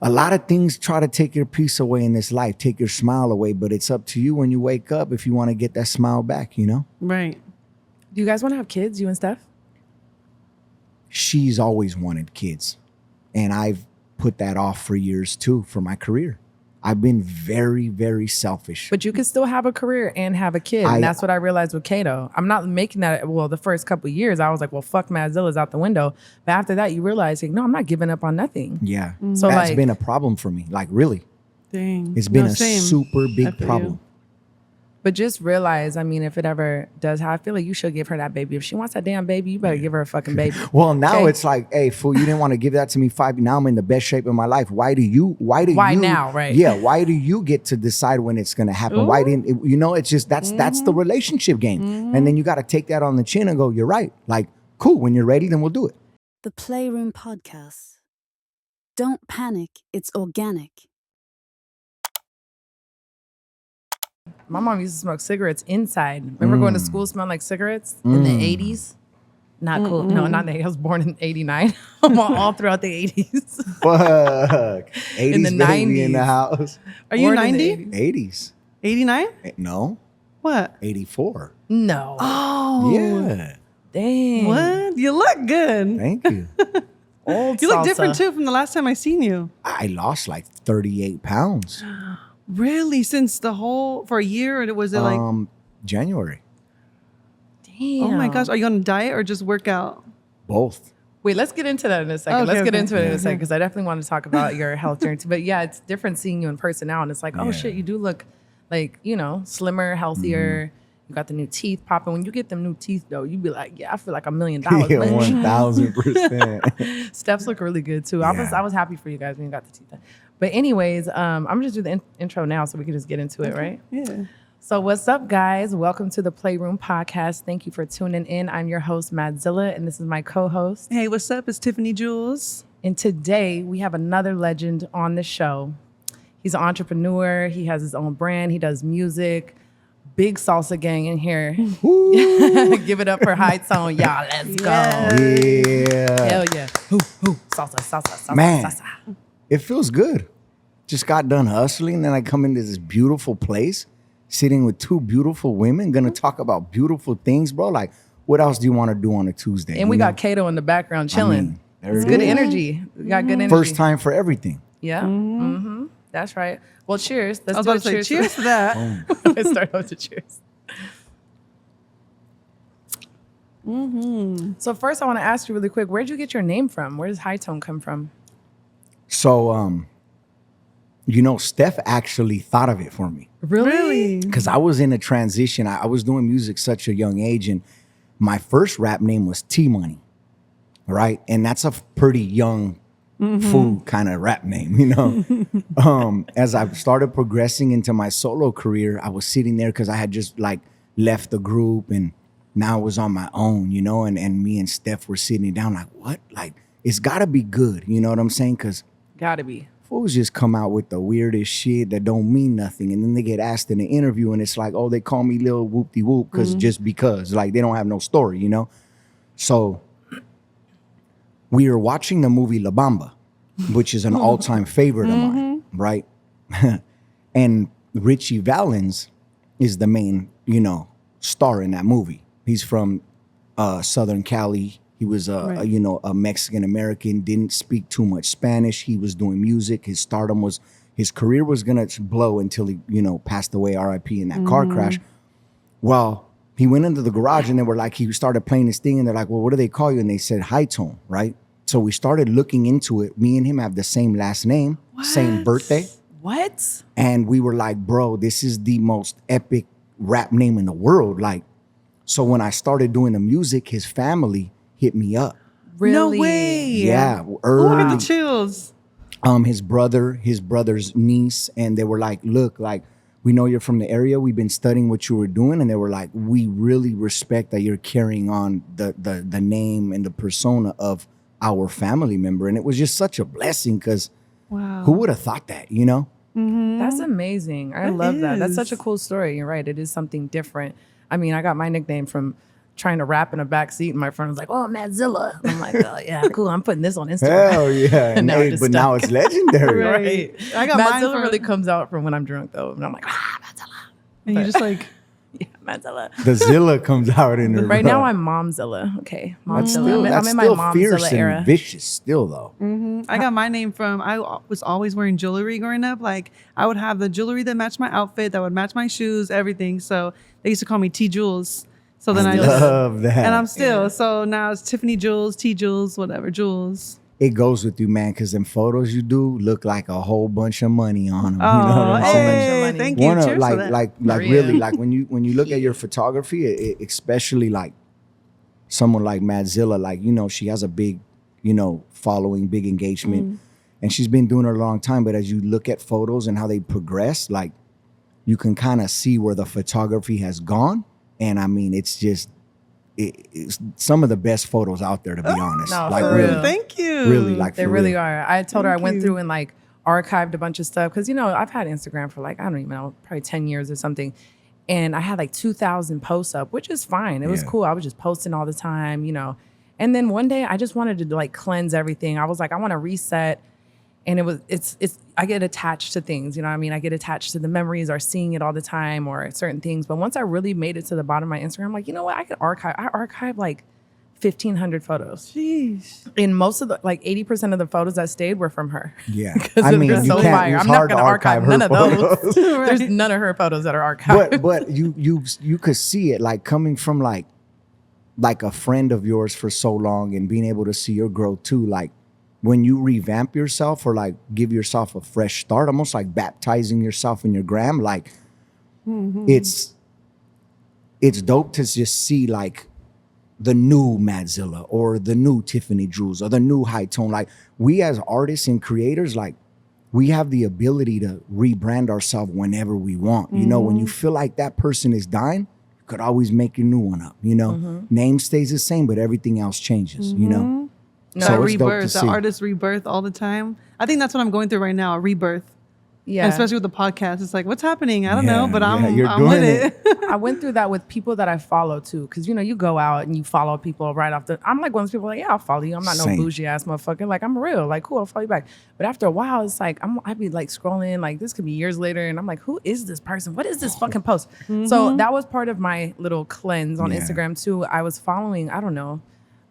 a lot of things try to take your peace away in this life, take your smile away, but it's up to you when you wake up if you want to get that smile back, you know? Right. Do you guys want to have kids, you and Steph? She's always wanted kids. And I've put that off for years too, for my career. I've been very, very selfish. But you can still have a career and have a kid. And that's what I realized with Kato. I'm not making that, well, the first couple of years, I was like, well, fuck Madzilla's out the window. But after that, you realize, like, no, I'm not giving up on nothing. Yeah. So that's like, been a problem for me. Like, really. Dang. It's been a same. super I big feel problem. you. but just realize, I mean, if it ever does, how I feel like you should give her that baby. If she wants that damn baby, you better give her a fucking baby. Well, now Okay? it's like, hey, fool, you didn't want to give that to me 5. Now I'm in the best shape of my life. Why Why now, right? Yeah. Why do you get to decide when it's going to happen? Why didn't it, you know? It's just that's the relationship game, and then you got to take that on the chin and go, you're right. Like, cool. When you're ready, then we'll do it. The Playroom Podcast. Don't panic, it's organic. My mom used to smoke cigarettes inside. Remember going to school smelling like cigarettes in the 80s? Not cool. No, not the 80s. I was born in 89. all throughout the 80s. Fuck. 80s In the baby in the 90s. house. Are you Born in the 90? 80s. 89? No, What? 84. No. Oh. Yeah. Dang. What? You look good. Thank you. Old You look salsa. different too from the last time I seen you. I lost like 38 pounds. Really? Since for a year? Or was it like, January. Damn. oh my gosh, are you on a diet or just work out? Both. Wait, let's get into that in a second. Okay, Let's get okay. into it in a second because I definitely want to talk about your health journey too. But yeah, it's different seeing you in person now. And it's like, oh Yeah. shit, you do look like, slimmer, healthier. You got the new teeth popping. When you get them new teeth though, you be like, yeah, I feel like $1 million. Yeah, man. 1000%. Steps look really good too. Yeah. I was happy for you guys when you got the teeth done. But anyways, I'm gonna just do the intro now so we can just get into it, right? Yeah. So what's up, guys? Welcome to the Playroom Podcast. Thank you for tuning in. I'm your host, Madzilla, and this is my co-host. Hey, what's up? It's Tiffany Jules. And today we have another legend on the show. He's an entrepreneur. He has his own brand. He does music. Big salsa gang in here. Give it up for High Tone. Y'all, let's go. Yeah. Hell yeah. Salsa, salsa, salsa, Man. salsa. It feels good. Just got done hustling. Then I come into this beautiful place, sitting with 2 beautiful women, gonna talk about beautiful things, bro. Like, what else do you want to do on a Tuesday? And we you got know? Kato in the background chilling. there It's it good is. energy. We got good energy. First time for everything. Yeah. Mm-hmm. That's right. Well, cheers. Let's I was do about a to say, cheers to that. Let's start with the cheers. So first, I want to ask you really quick: where'd you get your name from? Where does High Tone come from? So, Steph actually thought of it for me. Really? Because I was in a transition. I was doing music such a young age, and my first rap name was T-Money, right? And that's a pretty young food kind of rap name, you know? As I started progressing into my solo career, I was sitting there because I had just like left the group and now I was on my own, you know? And me and Steph were sitting down like, what? Like, it's got to be good, you know what I'm saying? Because Gotta be. fools just come out with the weirdest shit that don't mean nothing. And then they get asked in an interview and it's like, oh, they call me Lil Whoop-de-Whoop just because. Like, they don't have no story, you know? So we were watching the movie La Bamba, which is an all-time favorite of mine, right? And Richie Valens is the main, star in that movie. He's from Southern Cali. He was a Mexican American, didn't speak too much Spanish. He was doing music. His career was gonna blow until he, passed away, RIP, in that car crash. Well, he went into the garage and they were like, he started playing his thing and they're like, well, what do they call you? And they said High Tone, right? So we started looking into it. Me and him have the same last name, same birthday. What? And we were like, bro, this is the most epic rap name in the world. Like, so when I started doing the music, his family hit me up. Really? No way. Yeah, Oh, I early. got the chills. His brother's niece, and they were like, look, like, we know you're from the area. We've been studying what you were doing. And they were like, we really respect that you're carrying on the name and the persona of our family member. And it was just such a blessing because Wow. who would have thought that, you know? That's amazing. I That love that. That's such a is. cool story. You're right. It is something different. I mean, I got my nickname from trying to rap in a back seat, and my friend was like, "Oh, Madzilla." I'm like, "Oh yeah, cool. I'm putting this on Instagram." Hell yeah. And now Hey, we're just but now stuck. it's legendary. Right. I got mine Madzilla from- really comes out from when I'm drunk though, and I'm like, Madzilla. And you just like, Yeah, Madzilla. The Zilla comes out in the Right now I'm Momzilla. Okay, That's Momzilla. still, I'm that's in my still Momzilla fierce era. and vicious still though. I got my name from, I was always wearing jewelry growing up. Like I would have the jewelry that matched my outfit, that would match my shoes, everything. So they used to call me T Jules. So then I just, love that. and I'm still, so now it's Tiffany Jules, T Jules, whatever, Jules. It goes with you, man, because them photos you do look like a whole bunch of money on them. Oh, you know what I'm saying? hey, money. thank you. One of Cheers like for that. like Maria. really like when you look at your photography, especially like someone like Madzilla, like she has a big following, big engagement, and she's been doing it a long time. But as you look at photos and how they progress, like you can kind of see where the photography has gone, and I mean it's just it's some of the best photos out there, to be honest. no, Like for really, real. Thank you. really, like They for really real. are. I told her I Thank went you. through and like archived a bunch of stuff because I've had Instagram for like I don't even know, probably 10 years or something, and I had like 2,000 posts up, which is fine. It was Yeah. cool. I was just posting all the time, And then one day I just wanted to like cleanse everything. I was like, I want to reset. And it's I get attached to things, you know what I mean? I get attached to the memories or seeing it all the time or certain things. But once I really made it to the bottom of my Instagram, I'm like, you know what? I archived like 1,500 photos. Jeez. And most of the, like 80% of the photos that stayed were from her. Yeah, 'Cause I they're mean, you so can't. fire. It's I'm not hard to gonna archive archive her none of those. photos. There's none of her photos that are archived. but you could see it like coming from like a friend of yours for so long and being able to see your growth too. Like when you revamp yourself or like give yourself a fresh start, almost like baptizing yourself in your gram. Like it's dope to just see like the new Madzilla or the new Tiffany Jules or the new High Tone. Like we as artists and creators, like we have the ability to rebrand ourselves whenever we want. When you feel like that person is dying, you could always make your new one up. Name stays the same, but everything else changes. No, So it's dope to rebirth, the see. artist rebirth all the time. I think that's what I'm going through right now, a rebirth. Yeah. And especially with the podcast. It's like, what's happening? I don't know, but you're I'm doing with it. it. I went through that with people that I follow too. Cause you go out and you follow people right off I'm like one of those people like, yeah, I'll follow you. I'm not Same. no bougie ass motherfucker. Like I'm real. Like, cool, I'll follow you back. But after a while, it's like, I'd be like scrolling, like this could be years later. And I'm like, who is this person? What is this fucking post? So that was part of my little cleanse on Yeah. Instagram too. I was following, I don't know,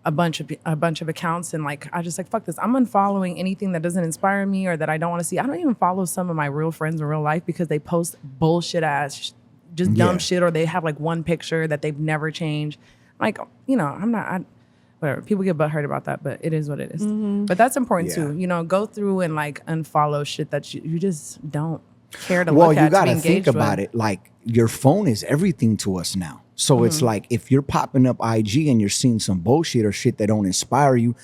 a bunch of accounts and like I just like fuck this. I'm unfollowing anything that doesn't inspire me or that I don't want to see. I don't even follow some of my real friends in real life because they post bullshit ass just dumb Yeah. shit or they have like one picture that they've never changed. Like, whatever. People get butthurt about that, but it is what it is. But that's important Yeah. too. Go through and like unfollow shit that you just don't care to Well, look you at. gotta to be think engaged about with. it. Like your phone is everything to us now. So it's like if you're popping up IG and you're seeing some bullshit or shit that don't inspire you,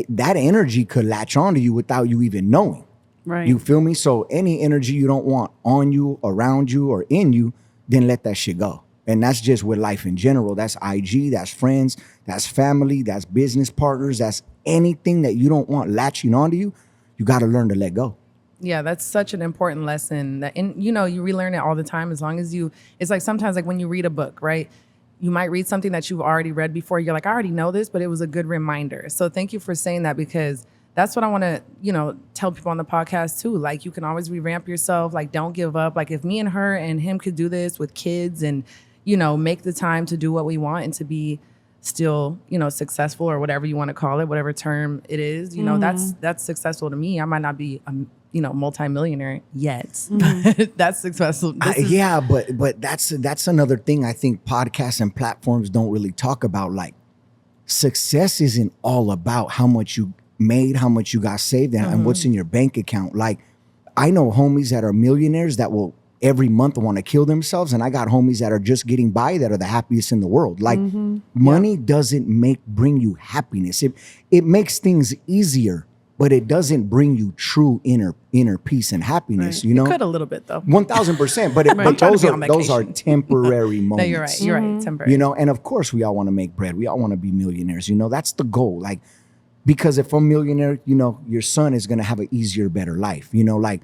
that energy could latch onto you without you even knowing. Right. You feel me? So any energy you don't want on you, around you, or in you, then let that shit go. And that's just with life in general. That's IG, that's friends, that's family, that's business partners, that's anything that you don't want latching onto you. You got to learn to let go. Yeah, that's such an important lesson that, and you relearn it all the time as long as it's like sometimes like when you read a book, right? You might read something that you've already read before. You're like, I already know this, but it was a good reminder. So thank you for saying that because that's what I want to, tell people on the podcast too. Like you can always revamp yourself. Like don't give up. Like if me and her and him could do this with kids and, make the time to do what we want and to be still, successful or whatever you want to call it, whatever term it is, that's successful to me. I might not be multimillionaire yet. But that's successful. Yeah, but that's another thing I think podcasts and platforms don't really talk about. Like success isn't all about how much you made, how much you got saved, and what's in your bank account. Like I know homies that are millionaires that will every month want to kill themselves, and I got homies that are just getting by that are the happiest in the world. Like money doesn't bring you happiness. It makes things easier, but it doesn't bring you true inner peace and happiness. It could a little bit though. 1,000%. But I'm trying to those be are on those are vacation. temporary moments. No, you're right. You're right. Temporary. And of course we all want to make bread. We all want to be millionaires. That's the goal. Like, because if I'm a millionaire, your son is gonna have an easier, better life. Like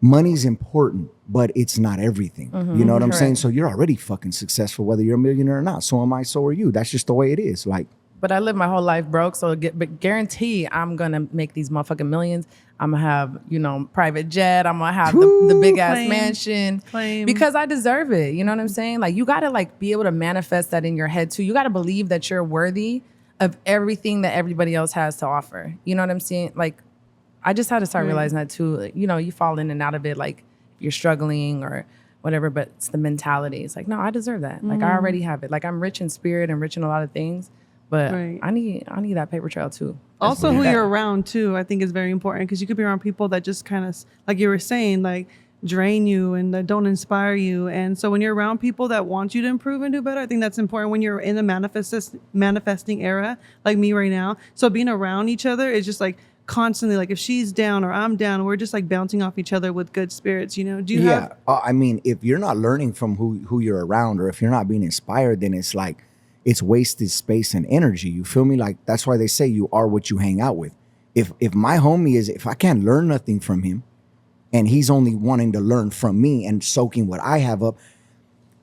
money's important, but it's not everything. You know what I'm saying? correct. So you're already fucking successful, whether you're a millionaire or not. So am I, so are you. That's just the way it is. Like, But I live my whole life broke, so but guarantee I'm gonna make these motherfucking millions. I'm gonna have, private jet. I'm gonna have the big ass Claim. mansion Claim. because I deserve it. You know what I'm saying? Like you gotta be able to manifest that in your head too. You gotta believe that you're worthy of everything that everybody else has to offer. You know what I'm saying? Like I just had to start realizing that too. Like, you fall in and out of it. Like if you're struggling or whatever, but it's the mentality. It's like, no, I deserve that. Like I already have it. Like I'm rich in spirit and rich in a lot of things. But Right. I need that paper trail too. Also, who Yeah. you're around too, I think is very important because you could be around people that just kind of, like you were saying, like drain you and that don't inspire you. And so when you're around people that want you to improve and do better, I think that's important when you're in the manifesting era, like me right now. So being around each other is just like constantly, like if she's down or I'm down, we're just like bouncing off each other with good spirits. Do you have? I mean, if you're not learning from who you're around, or if you're not being inspired, then it's like it's wasted space and energy. You feel me? Like that's why they say you are what you hang out with. If my homie if I can't learn nothing from him, and he's only wanting to learn from me and soaking what I have up,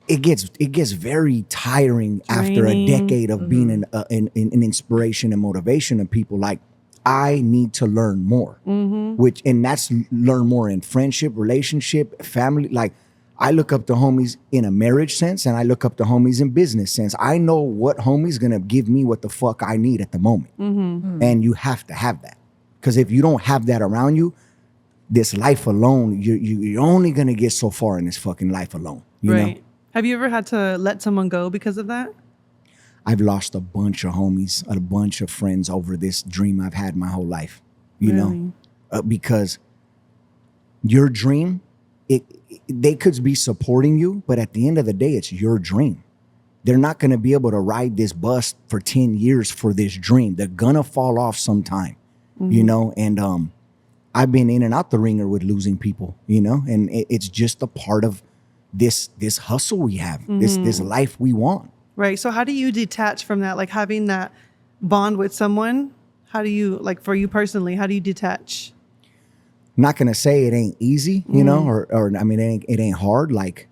it gets very tiring after a Draining. decade of being an inspiration and motivation of people. Like I need to learn more, and that's learn more in friendship, relationship, family. Like I look up to homies in a marriage sense, and I look up to homies in business sense. I know what homie's gonna give me what the fuck I need at the moment, and you have to have that, because if you don't have that around you, this life alone, you're only gonna get so far in this fucking life alone. You know? Have you ever had to let someone go because of that? I've lost a bunch of homies, a bunch of friends over this dream I've had my whole life. You know, because your dream, they could be supporting you, but at the end of the day, it's your dream. They're not going to be able to ride this bus for 10 years for this dream. They're going to fall off sometime, you know? And I've been in and out the ringer with losing people, and it's just a part of this hustle we have, this life we want. Right. So how do you detach from that? Like having that bond with someone, how do you, like for you personally, how do you detach? Not gonna say it ain't easy, or I mean, it ain't hard. Like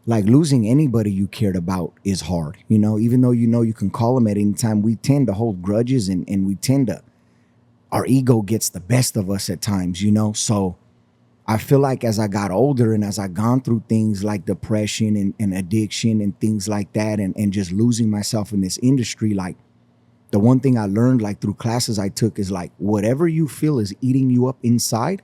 losing anybody you cared about is hard, even though you can call them at any time. We tend to hold grudges and we tend to, our ego gets the best of us at times, So I feel like as I got older and as I gone through things like depression and addiction and things like that, and just losing myself in this industry, like the one thing I learned, like through classes I took, is like whatever you feel is eating you up inside,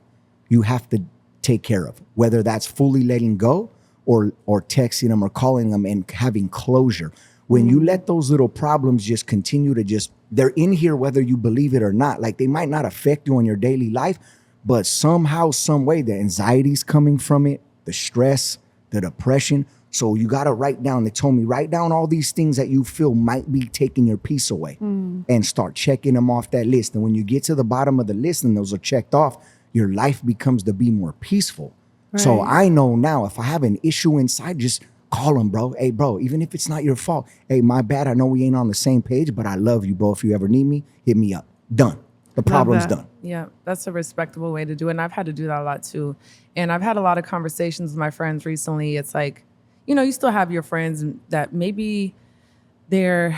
you have to take care of, whether that's fully letting go or texting them or calling them and having closure. When you let those little problems just continue to they're in here whether you believe it or not. Like they might not affect you in your daily life, but somehow, some way, the anxiety's coming from it, the stress, the depression. So you got to write down, they told me, write down all these things that you feel might be taking your peace away and start checking them off that list. And when you get to the bottom of the list and those are checked off, your life becomes to be more peaceful. Right. So I know now if I have an issue inside, just call them, bro. Hey, bro, even if it's not your fault. Hey, my bad. I know we ain't on the same page, but I love you, bro. If you ever need me, hit me up. Done. The problem's done. Yeah, that's a respectable way to do it. And I've had to do that a lot too. And I've had a lot of conversations with my friends recently. It's like, you still have your friends that maybe they're,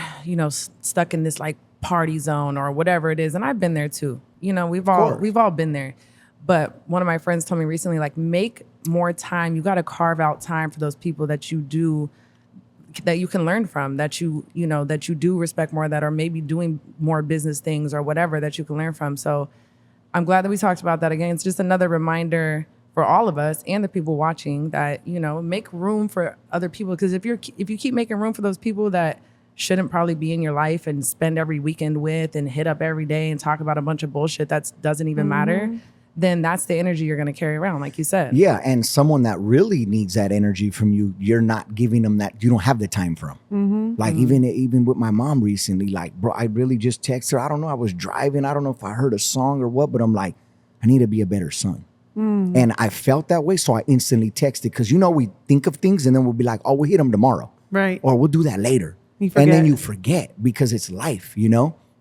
stuck in this like party zone or whatever it is. And I've been there too. We've all been there. But one of my friends told me recently, like, make more time. You got to carve out time for those people that you can learn from, that you do respect more, that are maybe doing more business things or whatever that you can learn from. So I'm glad that we talked about that again. It's just another reminder for all of us and the people watching that, make room for other people. Because if you keep making room for those people that shouldn't probably be in your life and spend every weekend with and hit up every day and talk about a bunch of bullshit that doesn't even matter, then that's the energy you're going to carry around, like you said. Yeah, and someone that really needs that energy from you, you're not giving them that. You don't have the time for them. Like even with my mom recently, like, bro, I really just text her. I don't know, I was driving. I don't know if I heard a song or what, but I'm like, I need to be a better son. And I felt that way, so I instantly texted, because we think of things and then we'll be like, oh, we'll hit them tomorrow. Right. Or we'll do that later. You forget. And then you forget because it's life,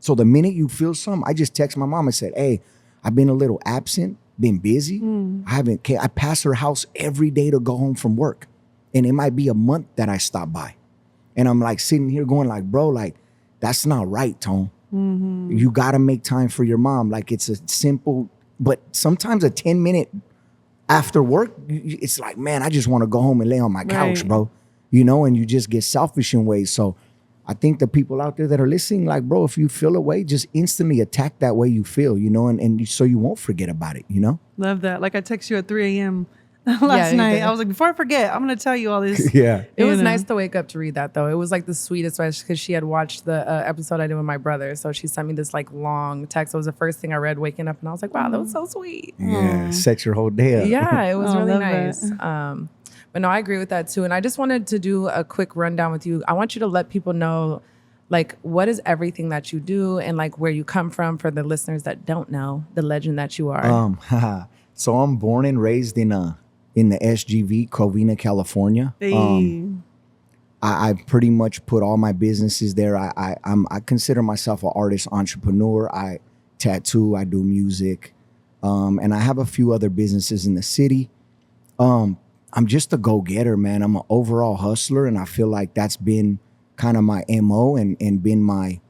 So the minute you feel something, I just text my mom and said, hey, I've been a little absent been busy. I pass her house every day to go home from work. And it might be a month that I stop by. And I'm like sitting here going like, bro, like, that's not right, Tone. You got to make time for your mom. Like, it's a simple, but sometimes a 10-minute after work, it's like, man, I just want to go home and lay on my couch, Right. bro. You know, and you just get selfish in ways. So I think the people out there that are listening, like, bro, if you feel a way, just instantly attack that way you feel, you know, so you won't forget about it, you know? Love that. Like I text you at 3 a.m. Yeah, last you night. did. I was like, before I forget, I'm going to tell you all this. Yeah. It was You know. nice to wake up to read that though. It was like the sweetest, because she had watched the episode I did with my brother. So she sent me this like long text. It was the first thing I read waking up, and I was like, wow, that was so sweet. Yeah. Set your whole day up. Yeah, it was Oh, really love nice. that. But no, I agree with that too. And I just wanted to do a quick rundown with you. I want you to let people know, like, what is everything that you do and like where you come from for the listeners that don't know the legend that you are. So I'm born and raised in the SGV, Covina, California. Hey. I pretty much put all my businesses there. I consider myself an artist, entrepreneur. I tattoo, I do music, and I have a few other businesses in the city. I'm just a go-getter, man. I'm an overall hustler, and I feel like that's been kind of my MO and been my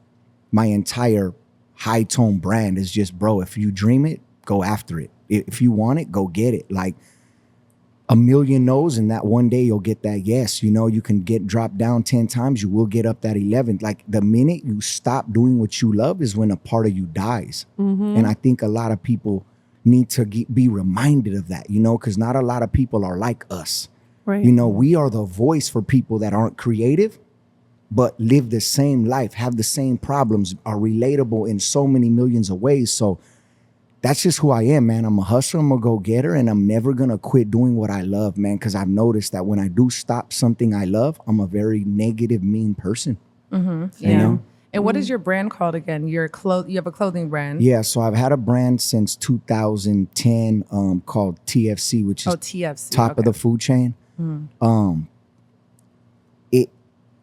entire High Tone brand is just, bro, if you dream it, go after it. If you want it, go get it. Like, a million no's, and that one day you'll get that yes. You know, you can get dropped down 10 times, you will get up that 11th. Like, the minute you stop doing what you love is when a part of you dies. And I think a lot of people need to be reminded of that, you know, because not a lot of people are like us. Right. You know, we are the voice for people that aren't creative, but live the same life, have the same problems, are relatable in so many millions of ways. So that's just who I am, man. I'm a hustler, I'm a go-getter, and I'm never gonna quit doing what I love, man, because I've noticed that when I do stop something I love, I'm a very negative, mean person. Yeah. You know? And what is your brand called again? You have a clothing brand. Yeah, so I've had a brand since 2010 called TFC, which is TFC. top of the food chain.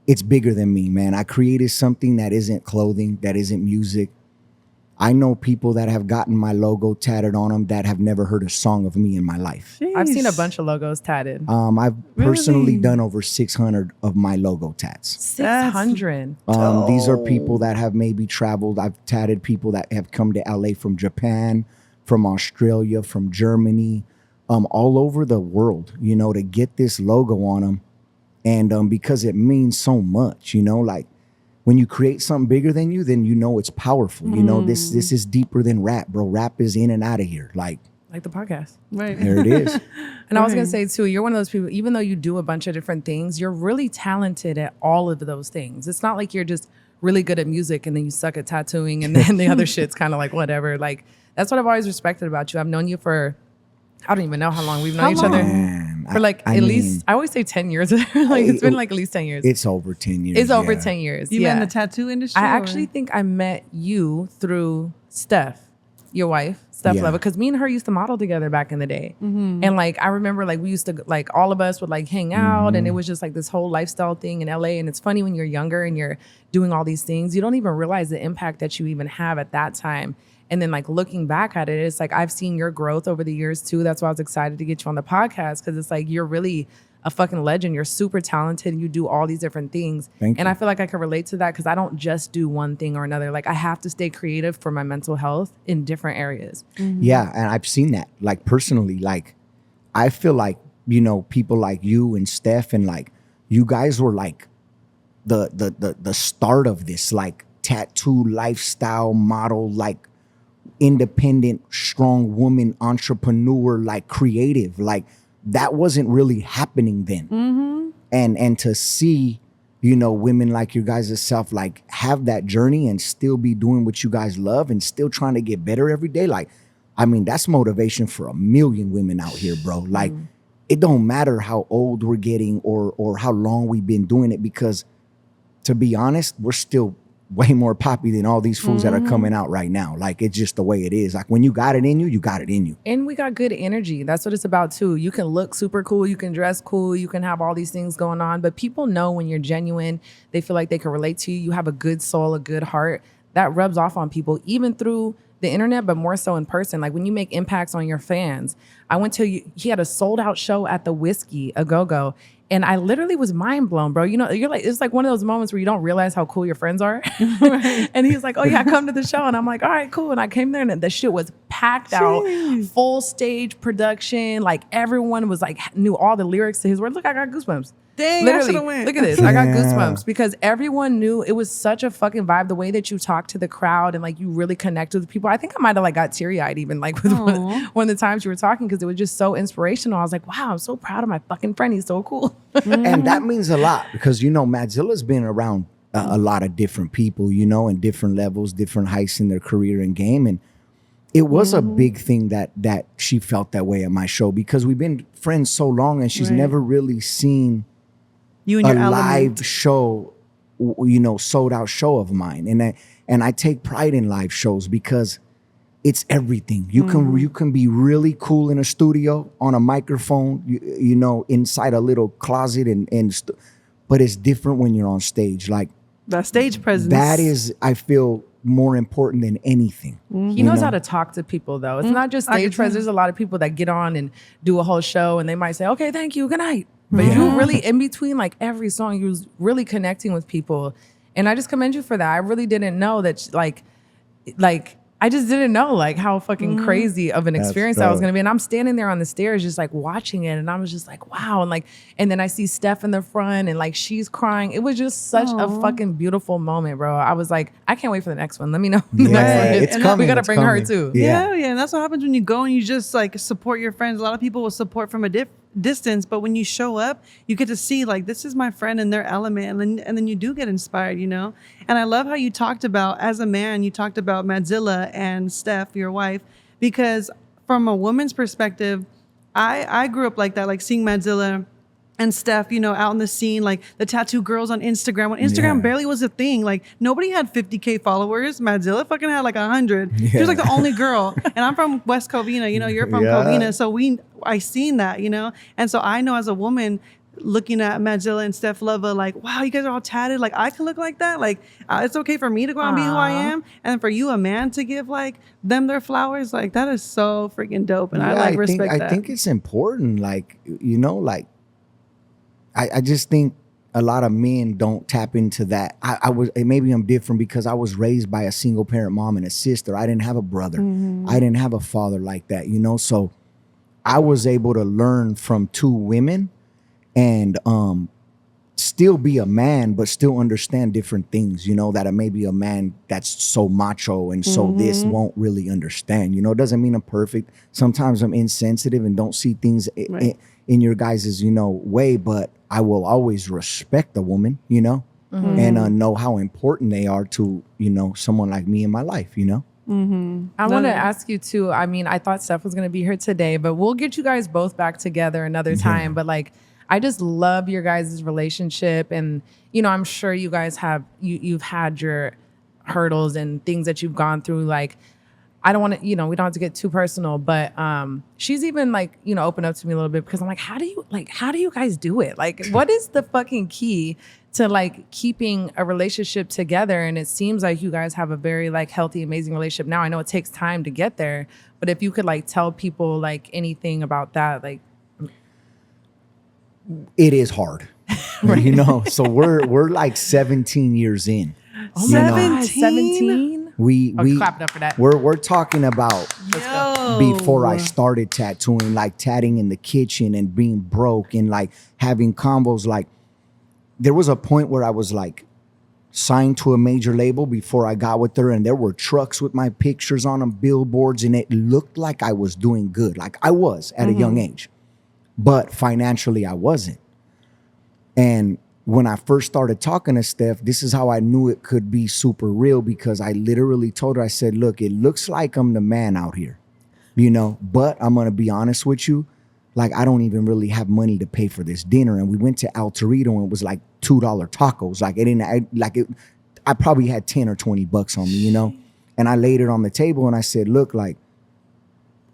It's bigger than me, man. I created something that isn't clothing, that isn't music. I know people that have gotten my logo tatted on them that have never heard a song of me in my life. I've seen a Jeez. bunch of logos tatted. I've personally Really? done over 600 of my logo tats. 600. These are people that have maybe traveled. I've tatted people that have come to LA from Japan, from Australia, from Germany, all over the world, you know, to get this logo on them. And because it means so much, you know, like when you create something bigger than you, then you know it's powerful. You know, this is deeper than rap, bro. Rap is in and out of here. Like the podcast. Right. there it is. And I was going Right. to say too, you're one of those people, even though you do a bunch of different things, you're really talented at all of those things. It's not like you're just really good at music and then you suck at tattooing and then the other shit's kind of like whatever. Like, that's what I've always respected about you. I've known you for, I don't even know how long we've known each other. Man, For like I at mean, least, I always say 10 years. Like it's been like at least 10 years. it's over 10 years. It's over yeah. 10 years. You yeah. met in the tattoo industry? I or- actually think I met you through Steph, your wife, Steph Yeah. Leva, because me and her used to model together back in the day. Mm-hmm. And like I remember like we used to like all of us would like hang out and it was just like this whole lifestyle thing in LA. And it's funny when you're younger and you're doing all these things, you don't even realize the impact that you even have at that time. And then like looking back at it, it's like I've seen your growth over the years too. That's why I was excited to get you on the podcast because it's like you're really a fucking legend. You're super talented. You do all these different things. Thank and you. I feel like I can relate to that because I don't just do one thing or another. Like I have to stay creative for my mental health in different areas. Yeah, and I've seen that. Like personally, like I feel like, you know, people like you and Steph and like you guys were like the start of this like tattoo lifestyle model, like independent, strong woman, entrepreneur, like creative. Like that wasn't really happening then. And to see, you know, women like you guys yourself, like have that journey and still be doing what you guys love and still trying to get better every day. Like, I mean, that's motivation for a million women out here, bro. Like, it don't matter how old we're getting or how long we've been doing it, because to be honest, we're still way more poppy than all these fools that are coming out right now. Like, it's just the way it is. Like, when you got it in you, you got it in you. And we got good energy. That's what it's about too. You can look super cool. You can dress cool. You can have all these things going on. But people know when you're genuine, they feel like they can relate to you. You have a good soul, a good heart. That rubs off on people, even through the internet, but more so in person. Like when you make impacts on your fans. I went to, he had a sold out show at the Whiskey, a go-go. And I literally was mind blown, bro. You know, you're like, it's like one of those moments where you don't realize how cool your friends are. And he's like, oh yeah, come to the show. And I'm like, all right, cool. And I came there and the shit was packed out, full stage production. Like everyone was like, knew all the lyrics to his words. Look, I got goosebumps. Dang, I Literally, should've went. look at this. I got Yeah. goosebumps because everyone knew it was such a fucking vibe. The way that you talk to the crowd and like you really connect with people. I think I might have like got teary eyed even like with one of the times you were talking because it was just so inspirational. I was like, wow, I'm so proud of my fucking friend. He's so cool. And that means a lot because, you know, Madzilla's been around a lot of different people, you know, in different levels, different heights in their career and game. And it was a big thing that she felt that way at my show because we've been friends so long and she's Right. never really seen You and a your element. live show, you know, sold out show of mine. And I take pride in live shows because it's everything. You can be really cool in a studio on a microphone, you know, inside a little closet but it's different when you're on stage. Like That stage presence. that is, I feel, more important than anything. He knows how to talk to people though. It's not just I can stage presence. There's a lot of people that get on and do a whole show and they might say, okay, thank you, good night. But you really, in between like every song, you was really connecting with people. And I just commend you for that. I really didn't know that like I just didn't know like how fucking crazy of an That's experience that was dope. gonna be. And I'm standing there on the stairs just like watching it. And I was just like, wow. And then I see Steph in the front and like she's crying. It was just such a fucking beautiful moment, bro. I was like, I can't wait for the next one. Let me know. when the next one is. it's And coming. We gotta it's bring her coming. too. Yeah. Yeah, and that's what happens when you go and you just like support your friends. A lot of people will support from a distance, but when you show up, you get to see like this is my friend in their element, and then you do get inspired, you know. And I love how you talked about as a man, you talked about Madzilla and Steph, your wife, because from a woman's perspective, I grew up like that, like seeing Madzilla and Steph, you know, out in the scene, like the tattoo girls on Instagram. When Instagram Yeah. barely was a thing, like nobody had 50K followers. Madzilla fucking had like 100. She was like the only girl. And I'm from West Covina, you know, you're from Yeah. Covina. So I seen that, you know? And so I know as a woman looking at Madzilla and Steph Lova, like, wow, you guys are all tatted. Like I can look like that. Like it's okay for me to go out and be who I am. And for you, a man, to give like them their flowers, like that is so freaking dope. And I like respect that. I think it's important. Like, you know, like I just think a lot of men don't tap into that. Maybe I'm different because I was raised by a single parent mom and a sister. I didn't have a brother. I didn't have a father like that, you know? So I was able to learn from two women and still be a man, but still understand different things, you know, that maybe a man that's so macho and so this won't really understand. You know, it doesn't mean I'm perfect. Sometimes I'm insensitive and don't see things in your guys' you know, way, but I will always respect a woman, you know, and know how important they are to, you know, someone like me in my life, you know. I want to ask you too. I mean, I thought Steph was going to be here today, but we'll get you guys both back together another time. But like, I just love your guys' relationship. And, you know, I'm sure you guys have, you've had your hurdles and things that you've gone through. Like, I don't want to, you know, we don't have to get too personal, but she's even like, you know, opened up to me a little bit because I'm like, how do you guys do it? Like, what is the fucking key to like keeping a relationship together? And it seems like you guys have a very like healthy, amazing relationship now. I know it takes time to get there, but if you could like tell people like anything about that, like. It is hard, you know, so we're like 17 years in. Oh you my know? God, 17? We clap it up for that. We're talking about Yo. before I started tattooing, like tatting in the kitchen and being broke and like having combos. Like there was a point where I was like signed to a major label before I got with her, and there were trucks with my pictures on them, billboards, and it looked like I was doing good. Like I was at a young age, but financially I wasn't. And when I first started talking to Steph, this is how I knew it could be super real, because I literally told her, I said, look, it looks like I'm the man out here, you know, but I'm going to be honest with you. Like, I don't even really have money to pay for this dinner. And we went to El Torito and it was like $2 tacos. Like I probably had 10 or 20 bucks on me, you know? And I laid it on the table and I said, look, like,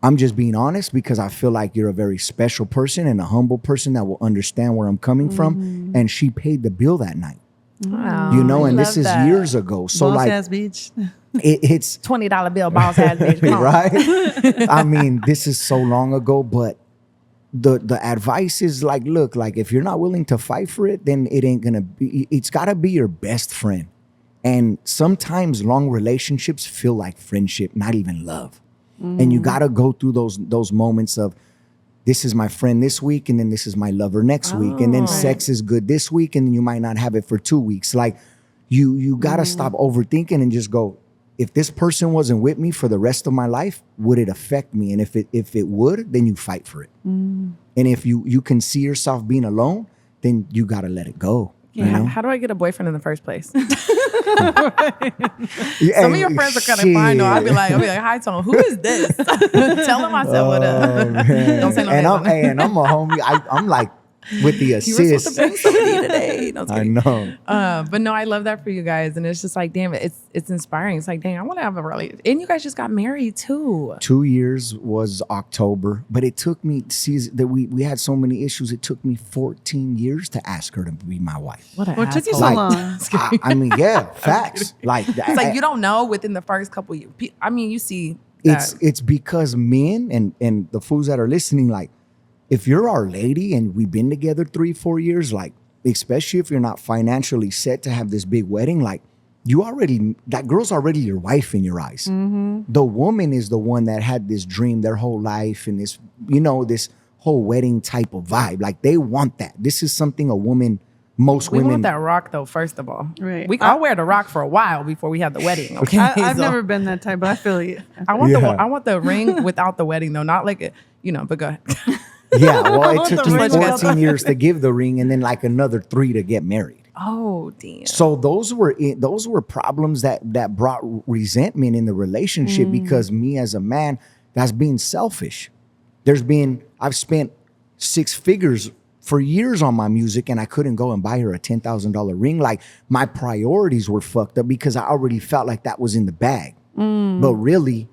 I'm just being honest because I feel like you're a very special person and a humble person that will understand where I'm coming from. And she paid the bill that night. Wow, You know, I and this love is that. years ago. So Boss like ass beach. it's $20 bill, boss ass bitch. Come on. right. I mean, this is so long ago, but the advice is like, look, like if you're not willing to fight for it, then it ain't gonna be. It's gotta be your best friend. And sometimes long relationships feel like friendship, not even love. And you gotta go through those moments of, this is my friend this week, and then this is my lover next week, and then sex is good this week, and then you might not have it for 2 weeks. Like you gotta stop overthinking and just go, if this person wasn't with me for the rest of my life, would it affect me? And if it would, then you fight for it. And if you can see yourself being alone, then you gotta let it go. You know? How do I get a boyfriend in the first place? Yeah, Some of your friends are kind of fine though. I'll be like, hi Tone, who is this? Tell him I said what up. Don't say no names. And I'm a homie. I'm like with the You were supposed to assist. bring somebody today. No, I know. but no, I love that for you guys, and it's just like, damn it, it's inspiring. It's like, dang, I want to have a relationship. And you guys just got married too. 2 years was October, but it took me, see that we had so many issues. It took me 14 years to ask her to be my wife. What a What took you asshole. so Like, long? I mean, yeah, facts. Like It's like you don't know within the first couple years. I mean, you see that. it's because men and the fools that are listening, like, if you're our lady and we've been together 3-4 years, like, especially if you're not financially set to have this big wedding, like, that girl's already your wife in your eyes. The woman is the one that had this dream their whole life and this, this whole wedding type of vibe. Like, they want that. This is something most We women want that rock though, first of all. Right. I'll wear the rock for a while before we have the wedding. Okay. I've So, never been that type, but I feel you. I want Yeah. I want the ring without the wedding though, not like but go ahead. Yeah, well, it took The me ring 14 years to give the ring and then like another 3 to get married. Oh damn. So those were problems that brought resentment in the relationship because me as a man, that's being selfish. I've spent 6 figures for years on my music and I couldn't go and buy her a $10,000 ring. Like, my priorities were fucked up because I already felt like that was in the bag. But really,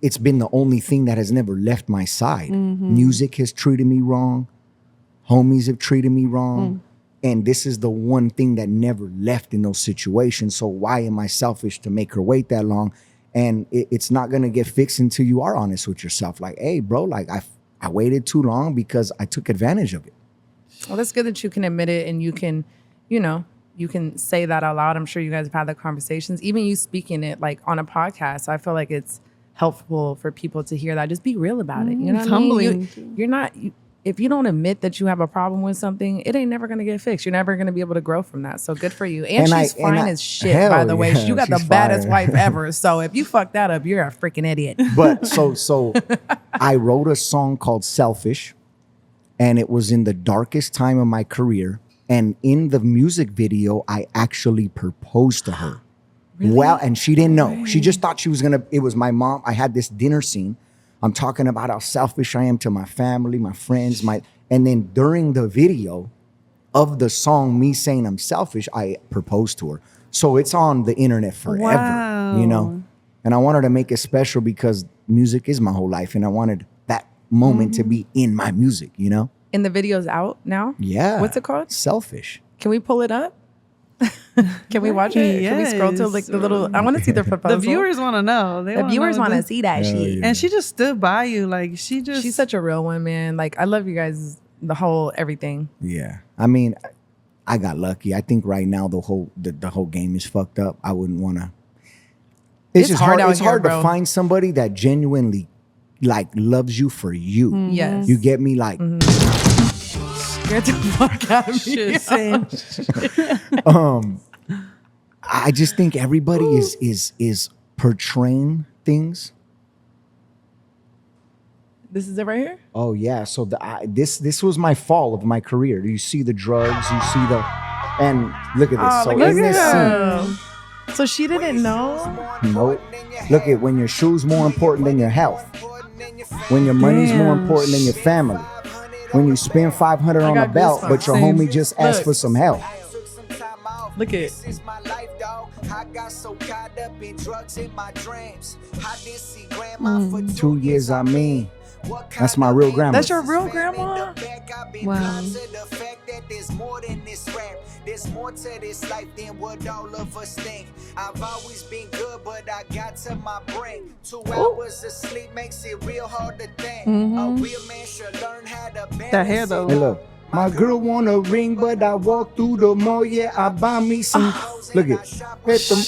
it's been the only thing that has never left my side. Music has treated me wrong. Homies have treated me wrong. And this is the one thing that never left in those situations. So why am I selfish to make her wait that long? And it's not going to get fixed until you are honest with yourself. Like, hey, bro, like I waited too long because I took advantage of it. Well, that's good that you can admit it and you can, you can say that out loud. I'm sure you guys have had the conversations. Even you speaking it like on a podcast, I feel like it's helpful for people to hear that. Just be real about it. You know It's what I mean? humbling. You're not, if you don't admit that you have a problem with something, it ain't never going to get fixed. You're never going to be able to grow from that. So good for you. And she's fine as shit, hell by the way. yeah, You got the she's baddest fire. wife ever. So if you fuck that up, you're a freaking idiot. But so I wrote a song called Selfish, and it was in the darkest time of my career. And in the music video, I actually proposed to her. Really? Well, and she didn't know. She just thought it was my mom. I had this dinner scene. I'm talking about how selfish I am to my family, my friends, and then during the video of the song, me saying I'm selfish, I proposed to her. So it's on the internet forever, Wow. And I wanted to make it special because music is my whole life. And I wanted that moment to be in my music, And the video's out now? Yeah. What's it called? Selfish. Can we pull it up? Can we watch it? Can we scroll to like the little? I want to see the proposal. The viewers want to know. The viewers want to to see that Hell shit. yeah. And she just stood by you. Like, She's such a real one, man. Like, I love you guys, the whole everything. Yeah. I mean, I got lucky. I think right now the whole game is fucked up. I wouldn't want to. It's just hard. out It's here, hard bro. to find somebody that genuinely like loves you for you. Yes. You get me? Like, Get the fuck out of me. shit. Same. I just think everybody is portraying things. This is it right here? Oh yeah. So this was my fall of my career. You see the drugs. You see and look at this. So look in at this her. scene. So she didn't know? Nope. Look at when your shoes more important than your health. When your money's more Damn. important than your family. When you spend $500 on a got belt, goosebumps. but your Same. homie just asked Look. for some help. Look at it. This is my life, dog. I got so caught up in drugs in my dreams. I did see grandma for 2 years, I mean. That's my real grandma. That's your real grandma? Wow. There's more than this rap. There's more to this life than what all of us think. I've always been good, but I got to my brink. 2 hours of sleep makes it real hard to think. A real man should learn how to balance That hair, though. Hey, look. My girl want a ring, but I walk through the mall. Yeah, I buy me some. Look at hit them.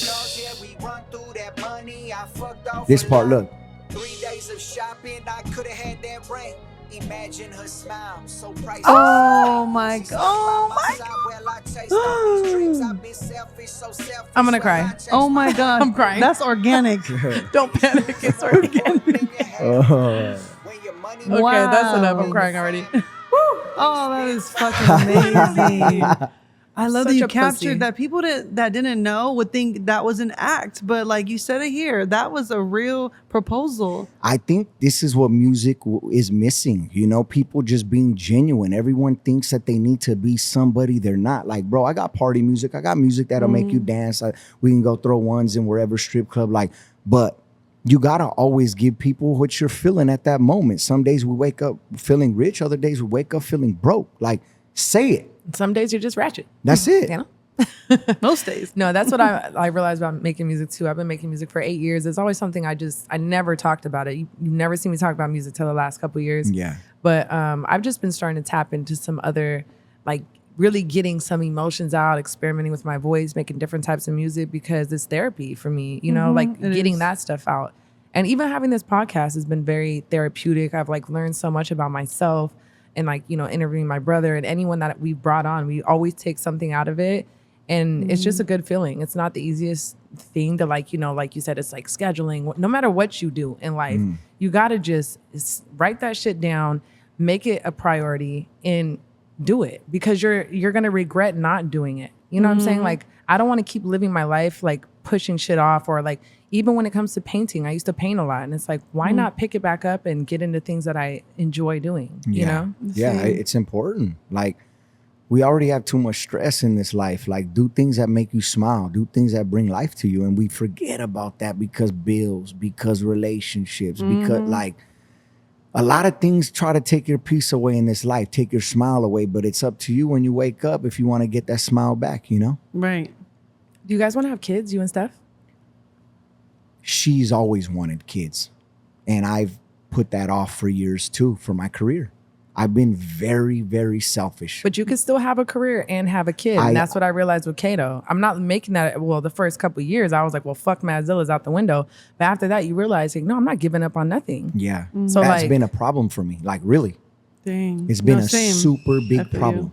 This part, look. 3 days of shopping, I could have had that ring. Imagine her smile, so priceless. Oh my god. Oh my god. I'm gonna cry. Oh my god. I'm crying. That's organic. Don't panic. It's organic. Oh. Okay, that's enough. I'm crying already. Oh, that is fucking amazing. I love that Such you a captured pussy. that. People that didn't know would think that was an act, but like you said it here, that was a real proposal. I think this is what music is missing. You know, people just being genuine. Everyone thinks that they need to be somebody they're not. Like, bro, I got party music. I got music that'll make you dance. We can go throw ones in wherever strip club. Like, but you gotta always give people what you're feeling at that moment. Some days we wake up feeling rich. Other days we wake up feeling broke. Like, say it. Some days you're just ratchet. That's it. You know? Most days. No, that's what I realized about making music too. I've been making music for 8 years. It's always something I never talked about it. You never see me talk about music till the last couple of years. Yeah. But I've just been starting to tap into some other, like really getting some emotions out, experimenting with my voice, making different types of music because it's therapy for me, you know, like it getting is. that stuff out. And even having this podcast has been very therapeutic. I've like learned so much about myself and like, you know, interviewing my brother and anyone that we brought on, we always take something out of it. And it's just a good feeling. It's not the easiest thing to like, you know, like you said, it's like scheduling. No matter what you do in life, you got to just write that shit down, make it a priority and do it because you're going to regret not doing it. You know what I'm saying? Like, I don't want to keep living my life like pushing shit off or like, even when it comes to painting, I used to paint a lot and it's like, why not pick it back up and get into things that I enjoy doing, you know? Yeah, it's important. Like, we already have too much stress in this life. Like, do things that make you smile, do things that bring life to you. And we forget about that because bills, because relationships, because like a lot of things try to take your peace away in this life, take your smile away. But it's up to you when you wake up if you want to get that smile back, you know? Right. Do you guys want to have kids, you and Steph? She's always wanted kids. And I've put that off for years too, for my career. I've been very, very selfish. But you can still have a career and have a kid. And that's what I realized with Kato. I'm not making that, well, the first couple of years, I was like, well, fuck Madzilla's out the window. But after that, you realize, like, no, I'm not giving up on nothing. Yeah. So that's like, been a problem for me. Like, really. Dang. It's been No, a same. super I big feel problem. you.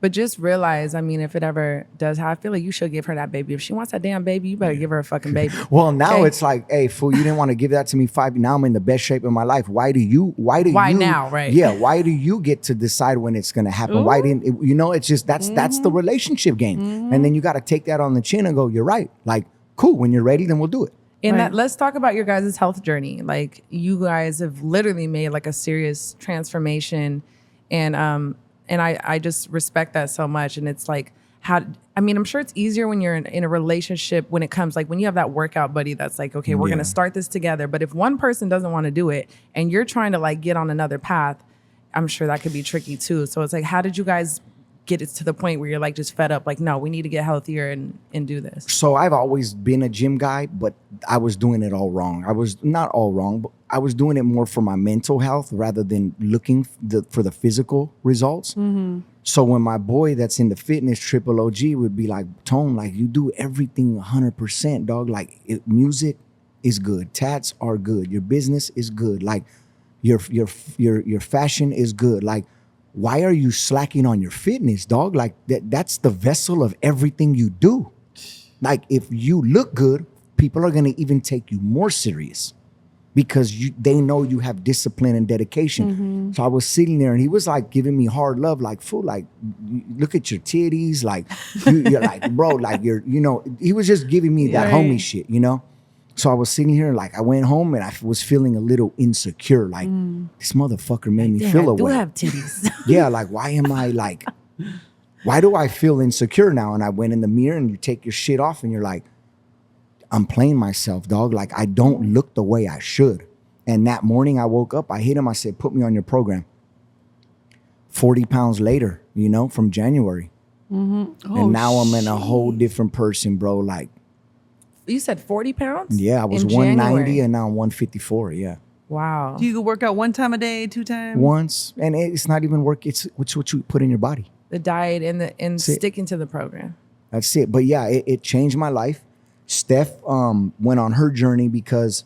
but just realize, I mean, if it ever does happen, I feel like you should give her that baby. If she wants that damn baby, you better give her a fucking baby. Well, now Okay. it's like, hey, fool, you didn't want to give that to me 5. Now I'm in the best shape of my life. Why Why you now, right? Yeah. Why do you get to decide when it's going to happen? Why didn't it, you know, it's just, that's the relationship game. And then you got to take that on the chin and go, you're right. Like, cool. When you're ready, then we'll do it. And Right. that, let's talk about your guys' health journey. Like you guys have literally made like a serious transformation, and I just respect that so much. And it's like I mean, I'm sure it's easier when you're in a relationship when it comes like when you have that workout buddy that's like, okay, we're gonna start this together. But if one person doesn't want to do it and you're trying to like get on another path, I'm sure that could be tricky too. So it's like, how did you guys get it to the point where you're like just fed up? Like, no, we need to get healthier and do this. So I've always been a gym guy, but I was doing it all wrong. I was not all wrong, but I was doing it more for my mental health rather than looking for the physical results. So when my boy that's in the fitness, Triple OG, would be like, Tone, like you do everything 100%, dog. Like music is good, tats are good, your business is good, like your fashion is good. Like, why are you slacking on your fitness, dog? Like that's the vessel of everything you do. Like if you look good, people are gonna even take you more serious because they know you have discipline and dedication. So I was sitting there and he was like giving me hard love, like, fool, like, look at your titties, like, you're like, bro, like he was just giving me that Right. homie shit, you know? So I was sitting here, like, I went home and I was feeling a little insecure, like, this motherfucker made me feel I do away. have titties. Yeah, like, why am I like, why do I feel insecure now? And I went in the mirror and you take your shit off and you're like, I'm playing myself, dog. Like, I don't look the way I should. And that morning I woke up, I hit him, I said, put me on your program. 40 pounds later, you know, from January. Oh, And now I'm in a whole different person, bro. Like, You said 40 pounds? yeah, I was In 190 January. and now I'm 154. Yeah. Wow. Do you work out 1 time a day, 2 times? Once. And it's not even work. It's what you put in your body. The diet and it. sticking to the program. That's it. But yeah, it changed my life. Steph went on her journey because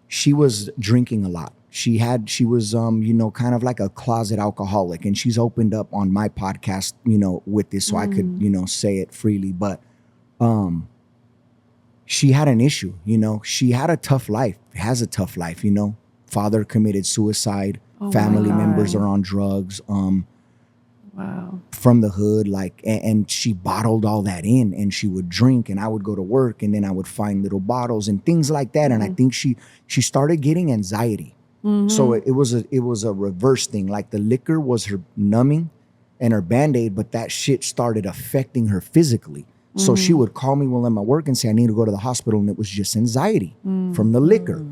she was drinking a lot. She was you know, kind of like a closet alcoholic, and she's opened up on my podcast, you know, with this, so I could, you know, say it freely. But she had an issue, you know. She had a tough life, has a tough life, you know. Father committed suicide, family members are on drugs, Wow. from the hood, like, and she bottled all that in, and she would drink, and I would go to work, and then I would find little bottles and things like that. And I think she started getting anxiety. So it was a reverse thing. Like the liquor was her numbing and her Band-Aid, but that shit started affecting her physically. So she would call me while I'm at work and say, I need to go to the hospital. And it was just anxiety from the liquor.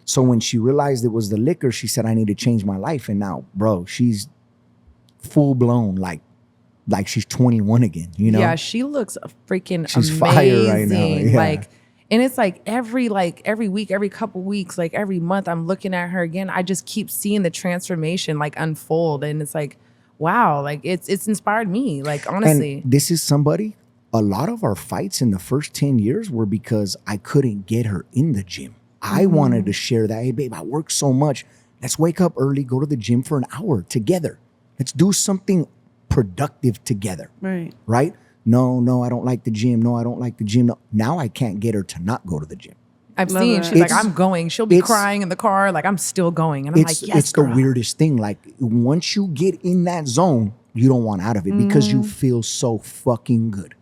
So when she realized it was the liquor, she said, I need to change my life. And now, bro, she's full blown, like she's 21 again, you know? Yeah, she looks freaking She's amazing. fire right now, yeah. Like, and it's like every week, every couple weeks, like every month, I'm looking at her again. I just keep seeing the transformation like unfold, and it's like, wow, like it's inspired me. Like honestly, And this is somebody. A lot of our fights in the first 10 years were because I couldn't get her in the gym. I wanted to share that. Hey, babe, I work so much. Let's wake up early, go to the gym for an hour together. Let's do something productive together. Right. Right? No, I don't like the gym. No, I don't like the gym. No. Now I can't get her to not go to the gym. I've Love seen it. she's like, It's- I'm going. She'll be it's- crying in the car, like I'm still going, and I'm It's like, yes, it's girl. the weirdest thing. Like once you get in that zone, you don't want out of it because you feel so fucking good.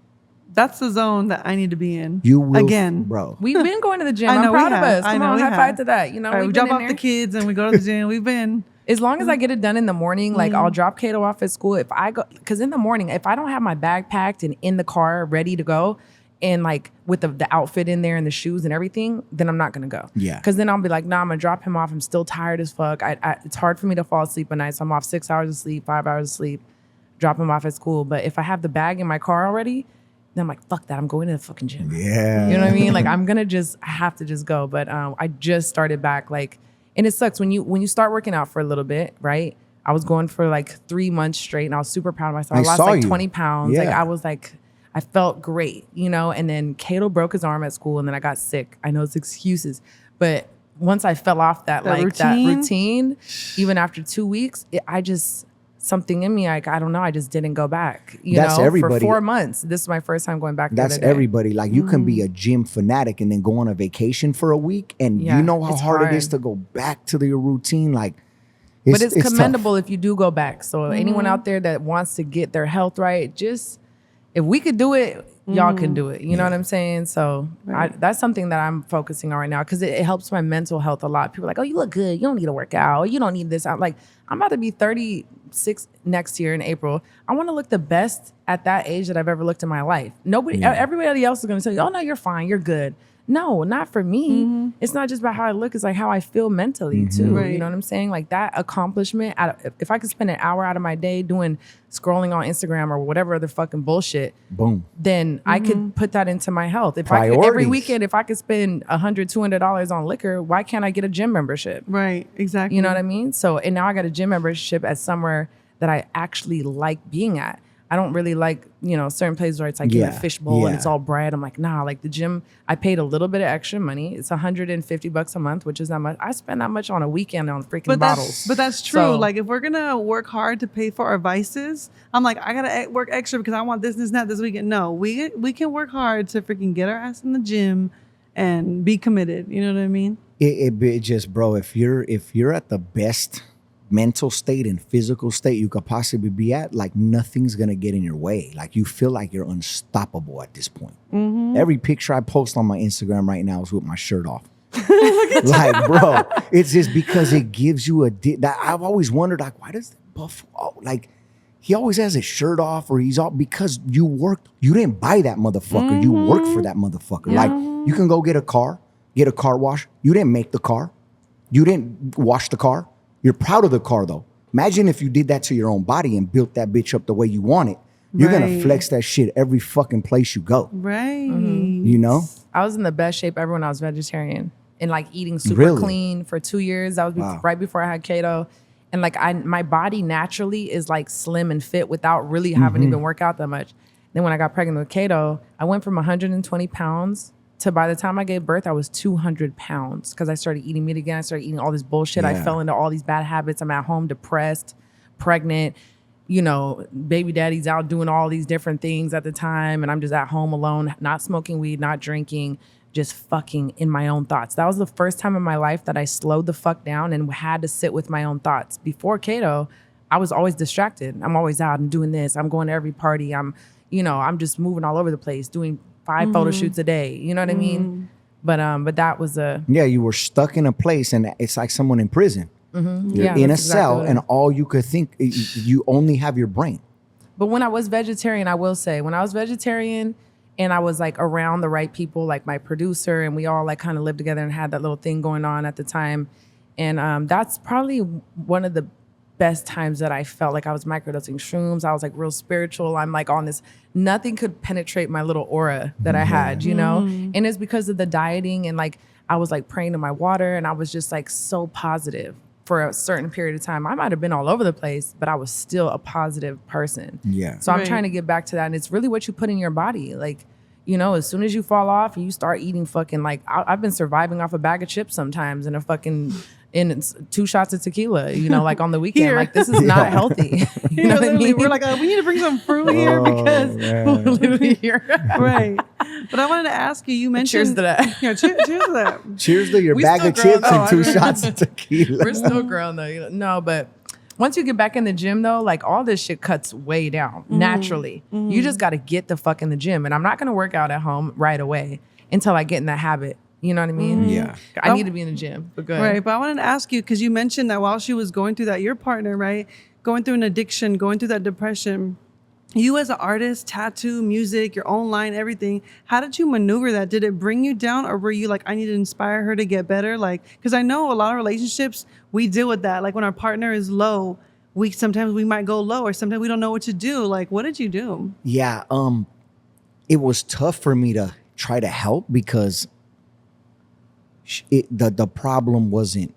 That's the zone that I need to be in. You will, Again. bro. We've been going to the gym. I know I'm proud we of have. us. I Come know on, we high have. five to that. You know, All right, we we've drop been in off the there. kids and we go to the gym. We've been. As long as I get it done in the morning, like Mm-hmm. I'll drop Kato off at school. If I go, because in the morning, if I don't have my bag packed and in the car ready to go, and like with the outfit in there and the shoes and everything, then I'm not gonna go. Yeah. Because then I'll be like, nah, I'm gonna drop him off. I'm still tired as fuck. It's hard for me to fall asleep at night, so I'm off 6 hours of sleep, 5 hours of sleep, drop him off at school. But if I have the bag in my car already, then I'm like, fuck that. I'm going to the fucking gym. Yeah. You know what I mean? Like I have to just go. But I just started back, like, and it sucks when you start working out for a little bit, right? I was going for like 3 months straight, and I was super proud of myself. I lost saw like you. 20 pounds. Like Yeah. I was like, I felt great, you know. And then Cato broke his arm at school, and then I got sick. I know it's excuses, but once I fell off that routine, even after 2 weeks, something in me, like I don't know, I just didn't go back. You That's know, everybody. for 4 months. This is my first time going back. That's the other day. everybody. Like you can be a gym fanatic and then go on a vacation for a week, and Yeah, you know how it's hard it is hard. to go back to your routine. Like, But it's tough. commendable if you do go back. So anyone out there that wants to get their health right, just if we could do it, y'all can do it. You know what I'm saying? So that's something that I'm focusing on right now because it helps my mental health a lot. People are like, oh, you look good. You don't need to work out. You don't need this. I'm like, I'm about to be 36 next year in April. I want to look the best at that age that I've ever looked in my life. Everybody else is going to tell you, oh, no, you're fine. You're good. No, not for me. It's not just about how I look. It's like how I feel mentally too. Right. You know what I'm saying? Like that accomplishment. If I could spend an hour out of my day doing scrolling on Instagram or whatever other fucking bullshit, Boom. then I could put that into my health. If I could, Priorities. every weekend, if I could spend $100, $200 on liquor, why can't I get a gym membership? Right. Exactly. You know what I mean? So, and now I got a gym membership at somewhere that I actually like being at. I don't really like, certain places where it's like in a fishbowl and it's all bread. I'm like, nah, like the gym, I paid a little bit of extra money. It's $150 a month, which is not much. I spend that much on a weekend on freaking bottles. But that's true. So- Like if we're gonna work hard to pay for our vices, I'm like, I gotta work extra because I want this, not this weekend. No, we can work hard to freaking get our ass in the gym and be committed. You know what I mean? It just, bro, if you're at the best mental state and physical state you could possibly be at, like nothing's gonna get in your way. Like you feel like you're unstoppable at this point. Every picture I post on my Instagram right now is with my shirt off. Like, bro, it's just because it gives you that I've always wondered, like, why does Buffalo, like, he always has his shirt off or he's all, because you didn't buy that motherfucker. You worked for that motherfucker. Like, you can go get a car wash. You didn't make the car. You didn't wash the car. You're proud of the car though. Imagine if you did that to your own body and built that bitch up the way you want it. You're gonna Right. flex that shit every fucking place you go. Right. You know? I was in the best shape ever when I was vegetarian and like eating super Really? clean for 2 years. That was Wow. right before I had keto. And like my body naturally is like slim and fit without really having Mm-hmm. even worked out that much. Then when I got pregnant with keto, I went from 120 pounds to by the time I gave birth, I was 200 pounds because I started eating meat again. I started eating all this bullshit. I Yeah. fell into all these bad habits. I'm at home depressed, pregnant, you know, baby daddy's out doing all these different things at the time. And I'm just at home alone, not smoking weed, not drinking, just fucking in my own thoughts. That was the first time in my life that I slowed the fuck down and had to sit with my own thoughts. Before keto, I was always distracted. I'm always out and doing this. I'm going to every party. I'm just moving all over the place, doing 5 photo shoots a day. You know what I mean? But that was Yeah, you were stuck in a place and it's like someone in prison. You're yeah, in a that's exactly cell what it and is. all you could think, you only have your brain. But when I was vegetarian, I will say, when I was vegetarian and I was like around the right people, like my producer, and we all like kind of lived together and had that little thing going on at the time. And that's probably one of the best times that I felt like I was microdosing shrooms. I was like real spiritual. I'm like on this, nothing could penetrate my little aura that I had, you know? And it's because of the dieting and like, I was like praying to my water and I was just like so positive for a certain period of time. I might have been all over the place, but I was still a positive person. Yeah. So I'm Right. trying to get back to that. And it's really what you put in your body. Like, you know, as soon as you fall off and you start eating fucking like, I've been surviving off a bag of chips sometimes and a fucking, in 2 shots of tequila, you know, like on the weekend. Here. Like, this is not healthy. You know what I Literally, mean? we're like, we need to bring some fruit here Oh, because man. literally here. right. But I wanted to ask you. You mentioned Cheers to that. Yeah, cheers to that. Cheers to your We bag still of grown. chips Oh, and 2 I- shots of tequila. We're still grown though. You know? No, but once you get back in the gym though, like all this shit cuts way down naturally. You just got to get the fuck in the gym. And I'm not going to work out at home right away until I get in that habit. You know what I mean? Yeah. I need to be in the gym. But go ahead. Right. But I wanted to ask you because you mentioned that while she was going through that, your partner, right, going through an addiction, going through that depression. You as an artist, tattoo, music, your own line, everything, how did you maneuver that? Did it bring you down or were you like, I need to inspire her to get better? Like, because I know a lot of relationships, we deal with that. Like when our partner is low, sometimes we might go low or sometimes we don't know what to do. Like, what did you do? Yeah, it was tough for me to try to help because the problem wasn't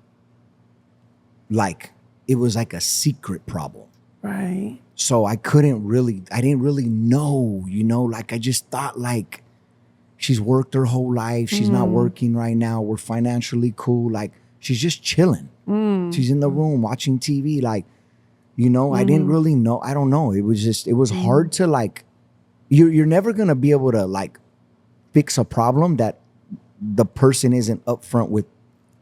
like, it was like a secret problem. Right. So I didn't really know, you know, like I just thought like she's worked her whole life. She's not working right now. We're financially cool. Like she's just chilling. She's in the room watching TV. Like, you know, I didn't really know. I don't know. It was hard to like, you're never going to be able to like fix a problem that the person isn't upfront with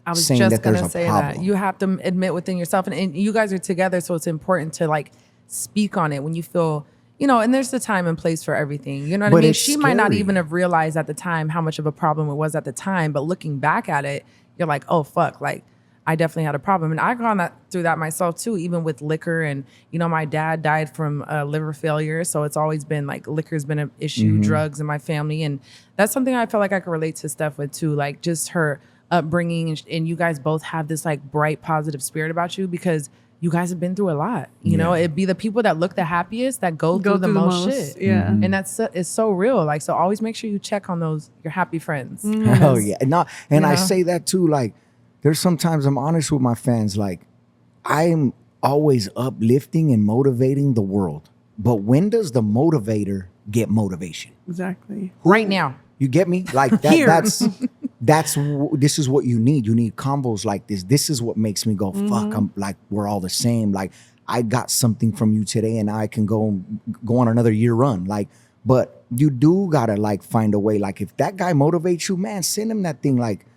I was saying just that there's gonna a say problem. that. You have to admit within yourself, and you guys are together, so it's important to like speak on it when you feel, you know, and there's a time and place for everything. You know what But I mean? it's She might not scary. even have realized at the time how much of a problem it was at the time, but looking back at it, you're like, oh fuck, like I definitely had a problem. And I've gone through that myself too, even with liquor. And, you know, my dad died from liver failure. So it's always been like liquor's been an issue, drugs in my family. And that's something I feel like I could relate to Steph with too, like just her upbringing. And you guys both have this like bright, positive spirit about you because you guys have been through a lot. You know, it'd be the people that look the happiest that go through the most shit. Yeah. Mm-hmm. And it's so real. Like, so always make sure you check on your happy friends. Hell yeah. No, and I know? say that too, like, there's sometimes I'm honest with my fans, like, I'm always uplifting and motivating the world. But when does the motivator get motivation? Exactly. Right now. You get me? Like that, Here. this is what you need. You need combos like this. This is what makes me go, fuck, I'm like, we're all the same. Like I got something from you today and I can go on another year run. Like, but you do gotta like find a way. Like if that guy motivates you, man, send him that thing. Like,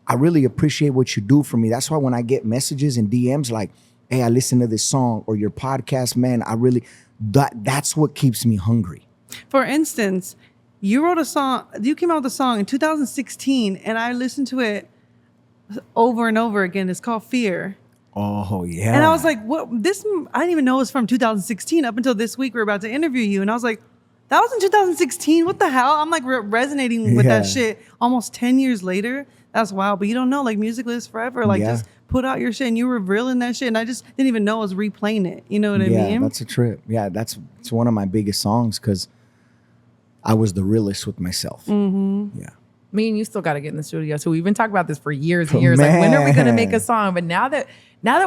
I really appreciate what you do for me. That's why when I get messages and DMs like, hey, I listen to this song or your podcast, man, that's what keeps me hungry. For instance, you wrote a song, you came out with a song in 2016, and I listened to it over and over again. It's called Fear. Oh, yeah. And I was like, what? I didn't even know it was from 2016 up until this week. We're about to interview you. And I was like, that was in 2016. What the hell? I'm like resonating with that Yeah. shit almost 10 years later. that's wild. But you don't know, like music lives forever. Like Yeah. just put out your shit and you were revealing that shit. And I just didn't even know I was replaying it. You know what I mean? That's a trip. Yeah, it's one of my biggest songs because I was the realest with myself. Mm-hmm. Yeah. Me and you still got to get in the studio. So we've been talking about this for years and years. Like, when are we going to make a song? But now that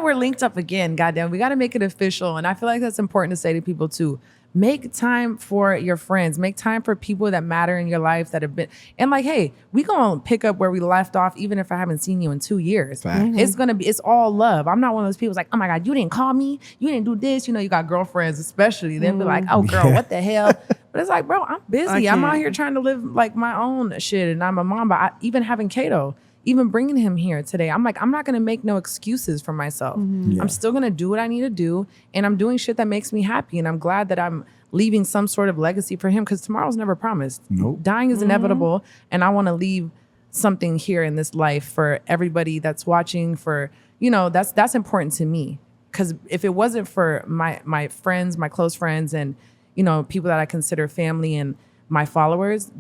we're linked up again, goddamn, we got to make it official. And I feel like that's important to say to people too. Make time for your friends. Make time for people that matter in your life that have been. And like, hey, we gonna pick up where we left off, even if I haven't seen you in 2 years. Facts. It's all love. I'm not one of those people who's like, oh my God, you didn't call me. You didn't do this. You know, you got girlfriends, especially. They'll be like, oh girl, what the hell? But it's like, bro, I'm busy. I'm out here trying to live like my own shit. And I'm a mom, but even having Kato, even bringing him here today, I'm like, I'm not going to make no excuses for myself. Yeah. I'm still going to do what I need to do. And I'm doing shit that makes me happy. And I'm glad that I'm leaving some sort of legacy for him because tomorrow's never promised. Nope. Dying is inevitable. And I want to leave something here in this life for everybody that's watching, for, you know, that's important to me. Because if it wasn't for my friends, my close friends, and, you know, people that I consider family and my followers,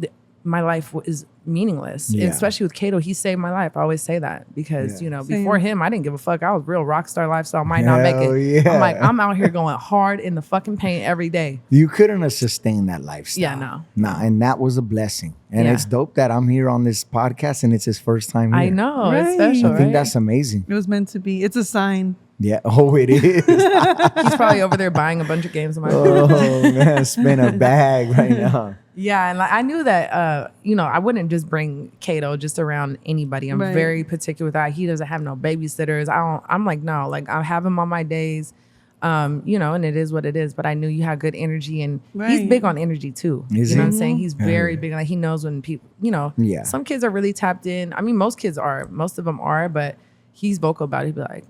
my life is meaningless. Yeah. Especially with Kato, he saved my life. I always say that because, Yeah. you know, Same. before him, I didn't give a fuck. I was real rock star lifestyle. Might not make Hell it. yeah. I'm like, I'm out here going hard in the fucking paint every day. You couldn't have sustained that lifestyle. Yeah, no. Nah, and that was a blessing. And Yeah. it's dope that I'm here on this podcast and it's his first time here. I know. Right. It's special, I think right? that's amazing. It was meant to be. It's a sign. Yeah. Oh, it is. He's probably over there buying a bunch of games on my Oh man, spin a bag right now. Yeah, and like I knew that you know, I wouldn't just bring Kato just around anybody. I'm Right. very particular with that. He doesn't have no babysitters. I'm like, no, like I have him on my days. You know, and it is what it is. But I knew you had good energy, and he's Right. big on energy too. Is you know he? what I'm saying? He's very yeah. big. Like he knows when people, you know, Yeah. some kids are really tapped in. I mean, most kids are. Most of them are, but he's vocal about it. He'll be like,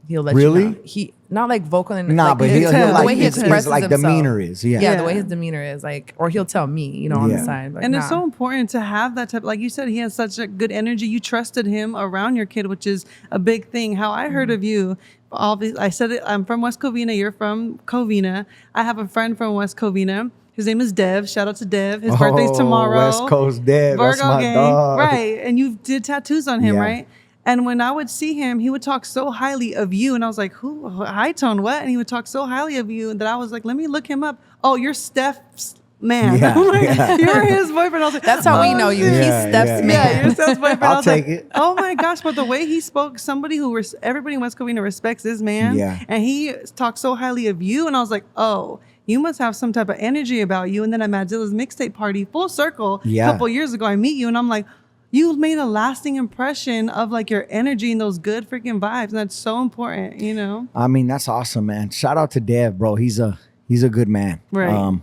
he'll let Really? you know. He not like vocal and Nah, like, but his- he'll the like way he his expresses like himself. demeanor is. Yeah. Yeah, the Yeah. way his demeanor is, like, or he'll tell me, you know, on the Yeah. side. Like, And it's nah. so important to have that type. Like you said, he has such a good energy. You trusted him around your kid, which is a big thing. How I heard of you, I said it. I'm from West Covina. You're from Covina. I have a friend from West Covina. His name is Dev. Shout out to Dev. His birthday's tomorrow. West Coast Dev. That's Virgo my gang. dog. Right. And you did tattoos on him, Yeah. right? And when I would see him, he would talk so highly of you. And I was like, who? High Tone, what? And he would talk so highly of you that I was like, let me look him up. Oh, you're Steph's man. Yeah, I'm like, yeah. you're his boyfriend. I was like, That's how we know you. Yeah, He's Steph's yeah. man. yeah, you're Steph's boyfriend. I'll I was take like, it. oh my gosh, but the way he spoke, somebody who everybody in West Covina respects this man. Yeah. And he talked so highly of you. And I was like, oh, you must have some type of energy about you. And then at Madzilla's mixtape party, full circle, Yeah. a couple years ago, I meet you and I'm like, you made a lasting impression of like your energy and those good freaking vibes. And that's so important, you know? I mean, that's awesome, man. Shout out to Dev, bro. He's a good man. Right.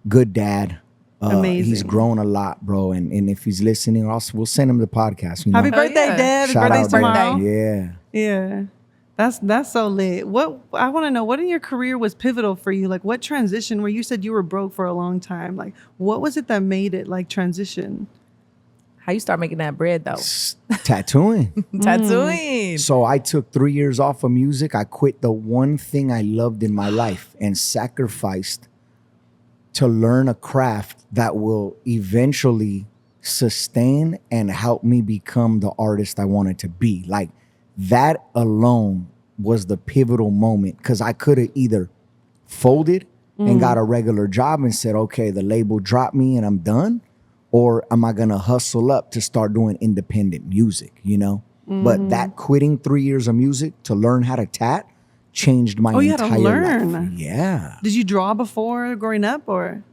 Good dad. Amazing. He's grown a lot, bro. And if he's listening, also we'll send him the podcast. You know? Happy birthday, yeah. Dad. His Shout birthday's out, Dev. tomorrow. Yeah. Yeah. That's so lit. What I want to know, what in your career was pivotal for you? Like what transition where you said you were broke for a long time? Like what was it that made it like transition? How you start making that bread though? Tattooing. Tattooing. So I took 3 years off of music. I quit the one thing I loved in my life and sacrificed to learn a craft that will eventually sustain and help me become the artist I wanted to be. Like that alone was the pivotal moment because I could have either folded and got a regular job and said, okay, the label dropped me and I'm done. Or am I going to hustle up to start doing independent music, you know? But that quitting 3 years of music to learn how to tat changed my Oh, you had to entire learn. life. Yeah. Did you draw before growing up or?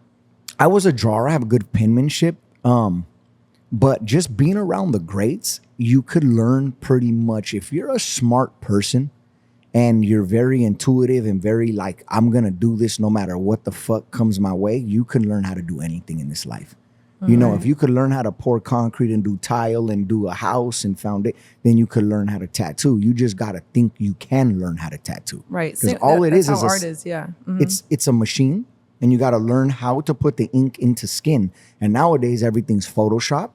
I was a drawer. I have good penmanship. But just being around the greats, you could learn pretty much. If you're a smart person and you're very intuitive and very like, I'm going to do this no matter what the fuck comes my way, you can learn how to do anything in this life. You know, if you could learn how to pour concrete and do tile and do a house and found it, then you could learn how to tattoo. You just got to think you can learn how to tattoo. Right. Because all it is how is art is, yeah. Mhm. it's a machine and you got to learn how to put the ink into skin. And nowadays everything's Photoshop.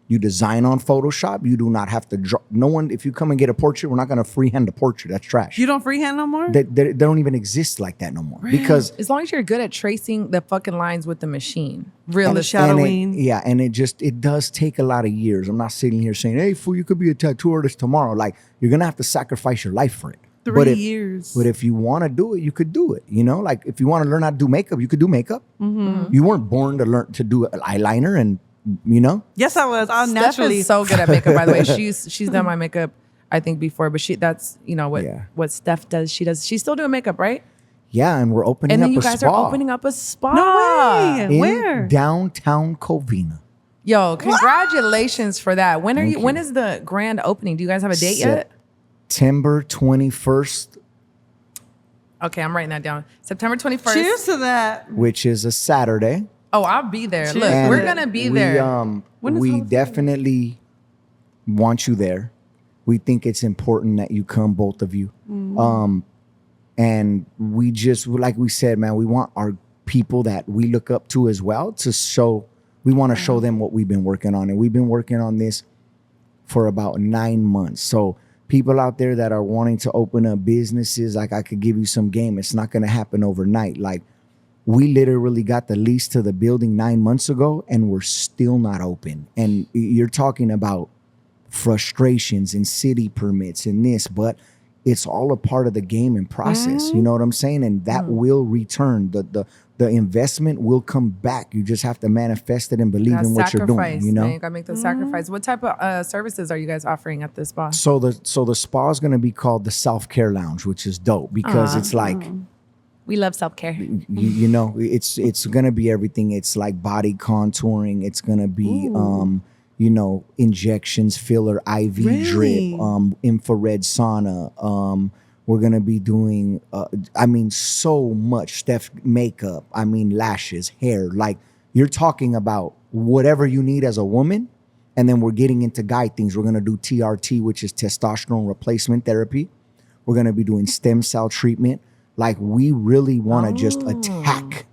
You design on Photoshop. You do not have to draw. No one, if you come and get a portrait, we're not going to freehand a portrait. That's trash. You don't freehand no more? They don't even exist like that no more. Because As long as you're good at tracing the fucking lines with the machine. And Realistic. the shadowing. it does take a lot of years. I'm not sitting here saying, hey, fool, you could be a tattoo artist tomorrow. Like, you're going to have to sacrifice your life for it. 3 years. But if you want to do it, you could do it. You know, like if you want to learn how to do makeup, you could do makeup. Mm-hmm. You weren't born to learn to do eyeliner and, you know. Yes, I was. I Steph naturally. is so good at makeup, by the way. She's done my makeup, I think, before, but that's what Steph does. She's still doing makeup, right? Yeah, and we're opening And up then you a guys spa. are opening up a spa. No way. in Where? downtown Covina. Yo, congratulations for that. When is the grand opening? Do you guys have a date yet? September 21st, Okay, I'm writing that down. September 21st. Cheers to that. which is a Saturday. Oh, I'll be there. Look, And we're gonna be we, there. When is we Halloween? definitely want you there. We think it's important that you come, both of you. And we just, like we said, man, we want our people that we look up to as well to show. We want to show them what we've been working on, and we've been working on this for about 9 months. So people out there that are wanting to open up businesses, like I could give you some game. It's not going to happen overnight. Like, we literally got the lease to the building 9 months ago, and we're still not open. And you're talking about frustrations and city permits and this, but it's all a part of the game and process. You know what I'm saying? And that will return. The investment will come back. You just have to manifest it and believe Gotta in what you're doing. sacrifice, You know. man. You gotta make the sacrifice. What type of services are you guys offering at this spa? So the spa is going to be called the Self-Care Lounge, which is dope because it's like, We love self-care. you know, it's going to be everything. It's like body contouring. It's going to be, you know, injections, filler, IV Really? drip, infrared sauna. We're going to be doing, so much Steph makeup. Lashes, hair. Like, you're talking about whatever you need as a woman. And then we're getting into guy things. We're going to do TRT, which is testosterone replacement therapy. We're going to be doing stem cell treatment. Like, we really want to just attack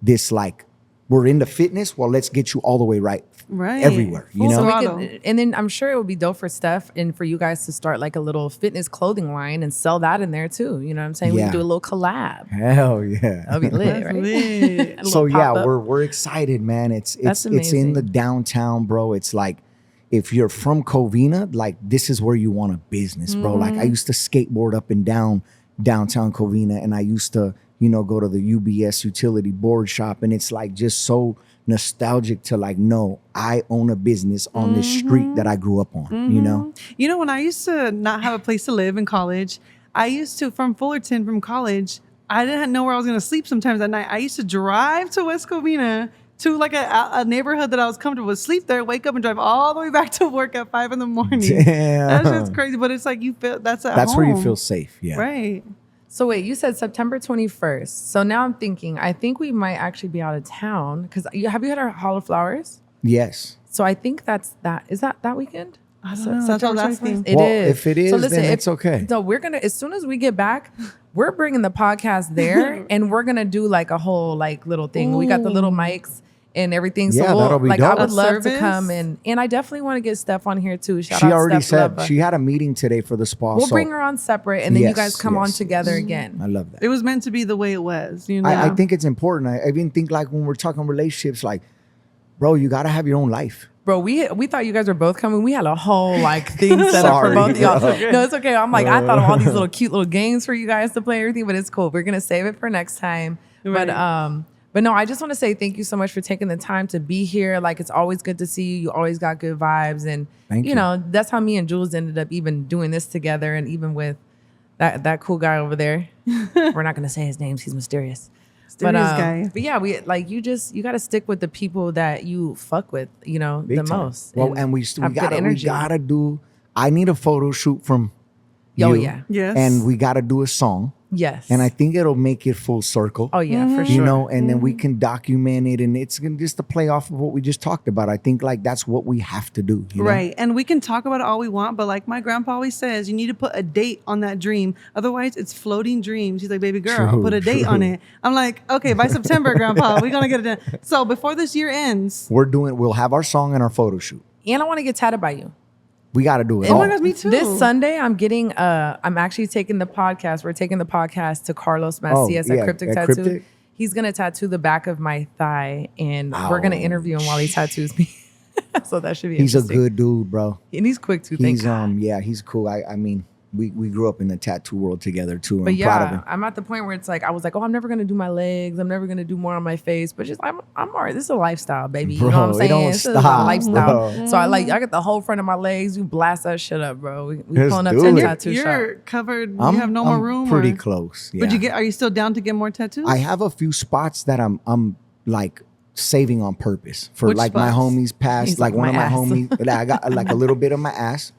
this, like, we're into fitness. Well, let's get you all the way right. Right. Everywhere, you Full know? So we throttle. could, and then I'm sure it would be dope for Steph and for you guys to start like a little fitness clothing line and sell that in there too. You know what I'm saying? We Yeah. can do a little collab. Hell yeah. That'll be lit, That's right? lit. A So little yeah, pop-up. we're excited, man. It's That's in the amazing. downtown, bro. It's like, if you're from Covina, like, this is where you want a business, bro. Like, I used to skateboard up and down downtown Covina, and I used to, you know, go to the UBS utility board shop, and it's like just so nostalgic to like, no, I own a business on this street that I grew up on, you know? You know, when I used to not have a place to live in college, I used to, from Fullerton, from college, I didn't know where I was going to sleep sometimes at night. I used to drive to West Covina to like a neighborhood that I was comfortable with, sleep there, wake up and drive all the way back to work at 5 a.m. Damn. That's just crazy. But it's like you feel that's at That's where you home. feel safe. Yeah. Right. So wait, you said September 21st. So now I'm thinking, I think we might actually be out of town because have you had our Hall of Flowers? Yes. So I think is that weekend? I don't know. That's what I was asking. It Well, is. if it is, then it's okay. So we're gonna, as soon as we get back, we're bringing the podcast there, and we're gonna do like a whole like little thing. We got the little mics and everything. So Yeah, that'll be I dope. would A love to service? come and I definitely want to get Steph on here too. Shout She out already Steph said Leva. she had a meeting today for the spa. We'll so bring her on separate, and then you Yes, guys come on yes. together again. I love that. It was meant to be the way it was, you know. I think it's important. I even think like when we're talking relationships, like, bro, you gotta have your own life. Bro, we thought you guys were both coming. We had a whole like thing set up for Sorry. both of y'all. It's okay. No, it's okay. I'm like, I thought of all these little cute little games for you guys to play and everything, but it's cool. We're gonna save it for next time. But no, I just want to say thank you so much for taking the time to be here. Like, it's always good to see you. You always got good vibes, and Thank you. know that's how me and Jules ended up even doing this together, and even with that cool guy over there. We're not gonna say his names. He's mysterious. Mysterious guy. But yeah, we like you got to stick with the people that you fuck with, you know, Big the time. most. Well, and we have good gotta energy. do. I need a photo shoot from Oh, you. yeah. Yes. And we gotta do a song. Yes. And I think it'll make it full circle. Oh yeah, for sure. You know, and then we can document it, and it's gonna just to play off of what we just talked about. I think like that's what we have to do. You know? Right. And we can talk about it all we want, but like my grandpa always says, you need to put a date on that dream. Otherwise, it's floating dreams. He's like, baby girl, True, put a date on true. it. I'm like, okay, by September, grandpa, we're going to get it done. So before this year ends, We'll have our song and our photo shoot. And I want to get tatted by you. We got to do it. Oh all. my gosh, me too. This Sunday, I'm actually taking the podcast. We're taking the podcast to Carlos Macias at Cryptic at Tattoo. Cryptic? He's going to tattoo the back of my thigh, and we're going to interview him while he tattoos me. So that should be He's a interesting. good dude, bro. And he's quick too, thank He's God. yeah, he's cool. I mean, we grew up in the tattoo world together too. But I'm proud of yeah, him. I'm at the point where it's like, I was like, oh, I'm never going to do my legs. I'm never going to do more on my face. But just, I'm all right. This is a lifestyle, baby. Bro, you know what I'm it saying? don't This is a stop, lifestyle. bro. So I get the whole front of my legs. You blast that shit up, bro. We Let's pulling up do to the it. tattoo You're shop. covered. You have no more room. Pretty or- close. Yeah. Would you are you still down to get more tattoos? I have a few spots that I'm like saving on purpose for Which like my spots? homies past. He's Like like, one of my my ass. homies, like, I got like a little bit of my ass,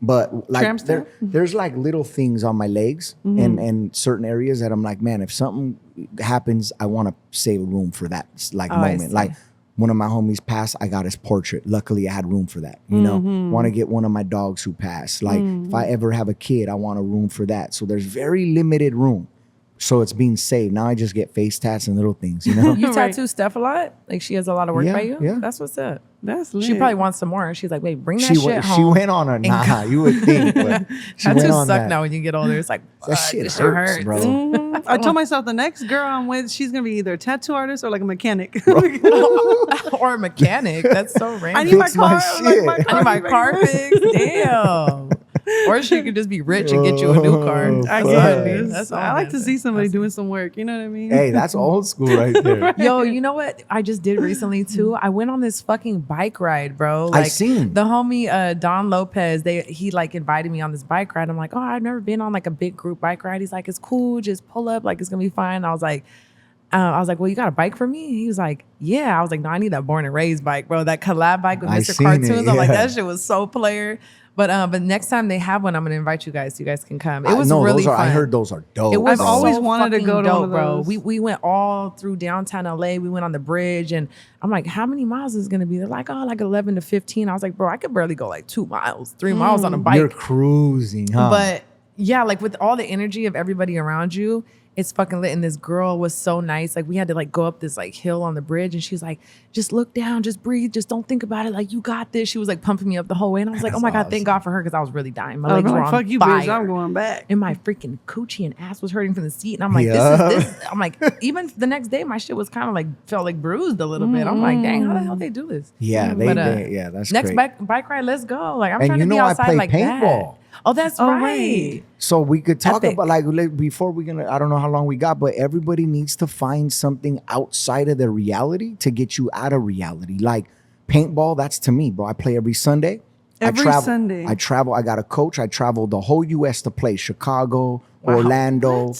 but like Tramp stamp? there's like little things on my legs Mm-hmm. and certain areas that I'm like, man, if something happens, I want to save room for that like Oh, I moment. see. Like one of my homies passed, I got his portrait. Luckily, I had room for that. You know, Mm-hmm. want to get one of my dogs who passed. Like if I ever have a kid, I want a room for that. So there's very limited room. So it's being saved. Now I just get face tats and little things, you know? You Right. tattoo Steph a lot? Like she has a lot of work Yeah, by you? yeah. That's what's up. That's lit. She probably wants some more. She's like, wait, bring that She shit went, she home. went on a nah. You would think, but she went Tattoos on suck that. now when you get older. It's like, That fuck, shit this hurts, bro. Mhm. I told myself the next girl I'm with, she's gonna be either a tattoo artist or like a mechanic. Or a mechanic. That's so I random. need my Fix my car. shit. I need my car fixed. Damn. Or she could just be rich and get you a new car. Oh, I fuck. guess. That's all I like to I'm see somebody saying. doing some work. You know what I mean? Hey, that's old school right there. Yo, you know what I just did recently too? I went on this fucking bike ride, bro. Like seen. the homie Don Lopez. He like invited me on this bike ride. I'm like, oh, I've never been on like a big group bike ride. He's like, it's cool, just pull up, like it's gonna be fine. I was like, well, you got a bike for me? He was like, yeah. I was like, no, I need that Born and Raised bike, bro. That collab bike with I Mr. seen it, Cartoons. I'm like, yeah. that shit was so player. But next time they have one, I'm gonna invite you guys so you guys can come. It was no, really those are, fun. I heard those are dope. It was I've always so wanted to fucking go to one dope, of bro. those. We went all through downtown LA. We went on the bridge, and I'm like, how many miles is it gonna be? They're like, oh, like 11 to 15. I was like, bro, I could barely go like 2 miles, 3 miles on a bike. You're cruising, huh? But yeah, like with all the energy of everybody around you, it's fucking lit. And this girl was so nice. Like we had to like go up this like hill on the bridge, and she's like, just look down, just breathe, just don't think about it. Like you got this. She was like pumping me up the whole way, and I was like, oh my god, thank God for her, because I was really dying. My I was legs were like, on fuck you, fire. bitch. I'm going back. And my freaking coochie and ass was hurting from the seat. And I'm like, Yeah. this is. I'm like, even the next day, my shit was kind of like, felt like bruised a little bit. I'm like, dang, how the hell they do this? yeah, But, yeah, that's Next great. bike ride, let's go. Like, I'm And trying you to be know I outside play like paintball. that. Oh, that's Oh, right. right. So we could talk Epic. about like before we're gonna. I don't know how long we got, but everybody needs to find something outside of their reality to get you out of reality. Like paintball, that's to me, bro. I play every Sunday. Every I travel, Sunday. I travel. I got a coach. I travel the whole U.S. to play Chicago, Orlando,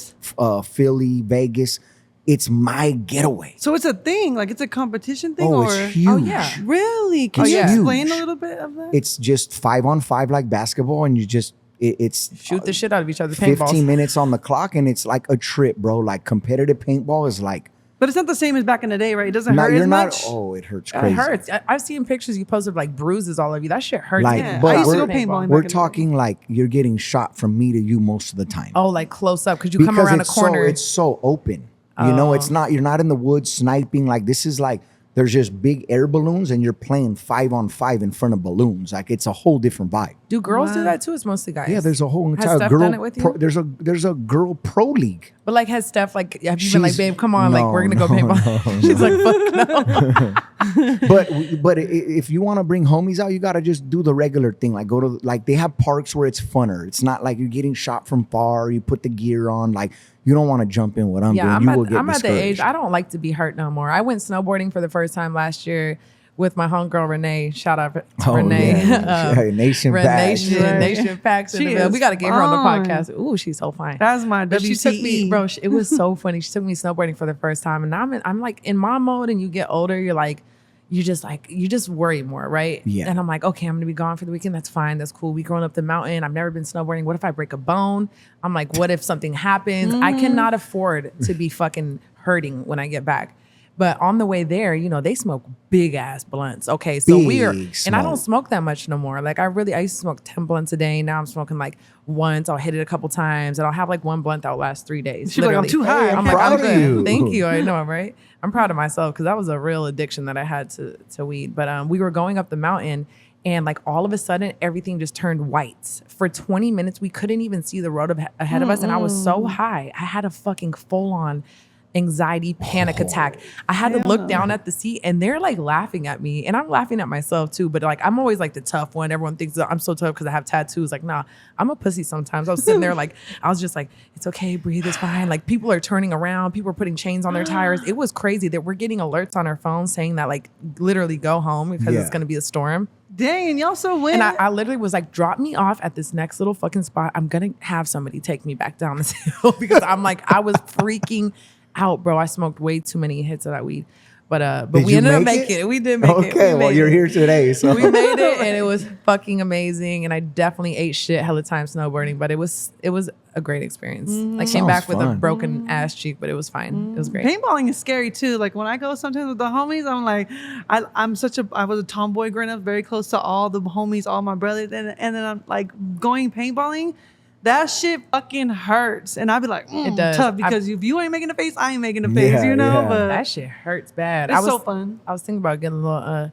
Philly, Vegas. It's my getaway. So it's a thing, like it's a competition thing, Oh, or it's huge. Oh, yeah. really? Can It's you huge. explain a little bit of that? It's just 5-on-5 like basketball, and you just it's Shoot the shit out of each other's 15 paintballs. minutes on the clock, and it's like a trip, bro. Like competitive paintball is like But it's not the same as back in the day, right? It doesn't hurt you're as not. much. Oh, it hurts It crazy. hurts. I've seen pictures you posted of, like bruises all over you. That shit hurts. Like, Yeah, but I used to we're- go paintballing. We're back in the day. talking like you're getting shot from me to you most of the time. Oh, like close up because you come around a it's corner. so it's so open. You know, it's Oh. not. You're not in the woods sniping. Like this is like there's just big air balloons, and you're playing 5-on-5 in front of balloons. Like it's a whole different vibe. Do girls do Wow. that too? It's mostly guys. Yeah, there's a whole Has entire Steph girl. done it with you? There's a girl pro league. But like, has Steph like? Have you been like, She's- babe, come on, like no, we're gonna go no, paintball? no, She's like, fuck no. But if you want to bring homies out, you got to just do the regular thing. Like go to like they have parks where it's funner. It's not like you're getting shot from far. You put the gear on. Like you don't want to jump in what I'm doing. You will get I'm at the age. discouraged. I don't like to be hurt no more. I went snowboarding for the first time last year with my homegirl Renee. Shout out to Oh, Renee. yeah. Hey, Nation Pack. Nation Packs. She We is got to get her on fine. the podcast. Ooh, she's so fine. That's my But she took me, WTE. bro. It was so funny. She took me snowboarding for the first time, and now I'm like in mom mode. And you get older, you're like, you just worry more, right? Yeah. And I'm like, okay, I'm gonna be gone for the weekend. That's fine. That's cool. We growing up the mountain. I've never been snowboarding. What if I break a bone? I'm like, what if something happens? I cannot afford to be fucking hurting when I get back. But on the way there, you know, they smoke big ass blunts. Okay, so Big and I don't smoke. smoke that much no more. Like I used to smoke 10 blunts a day. Now I'm smoking like once. I'll hit it a couple times, and I'll have like one blunt that'll last 3 days. She's like, I'm literally. too high. I'm I can't proud come of back. you. Thank you. I know, right? I'm proud of myself because that was a real addiction that I had to weed. But we were going up the mountain, And like all of a sudden, everything just turned white. For 20 minutes, we couldn't even see the road ahead of us. And I was so high. I had a fucking full on anxiety panic attack. I had to look down at the seat and they're like laughing at me. And I'm laughing at myself too. But like, I'm always like the tough one. Everyone thinks that I'm so tough because I have tattoos. Like, nah, I'm a pussy sometimes. I was sitting there like, I was just like, it's okay, breathe, it's fine. Like people are turning around. People are putting chains on their tires. It was crazy that we're getting alerts on our phones saying that like literally go home because it's going to be a storm. Dang, y'all so win. And I literally was like, drop me off at this next little fucking spot. I'm going to have somebody take me back down this hill because I'm like, I was freaking out, bro. I smoked way too many hits of that weed. But Did we you ended up make making it? it. We did make it. Okay, We well, made you're it. here today. So We made it and it was fucking amazing. And I definitely ate shit hella time snowboarding, but it was a great experience. I came Sounds back with a fun. broken ass cheek, but it was fine. It was great. Paintballing is scary too. Like when I go sometimes with the homies, I'm like, I was a tomboy growing up, very close to all the homies, all my brothers, and then I'm like going paintballing. That shit fucking hurts, and I'd be like, It does. tough because if you ain't making a face, I ain't making a face, Yeah, you know. yeah. But That shit hurts bad. it's so fun. I was thinking about getting a little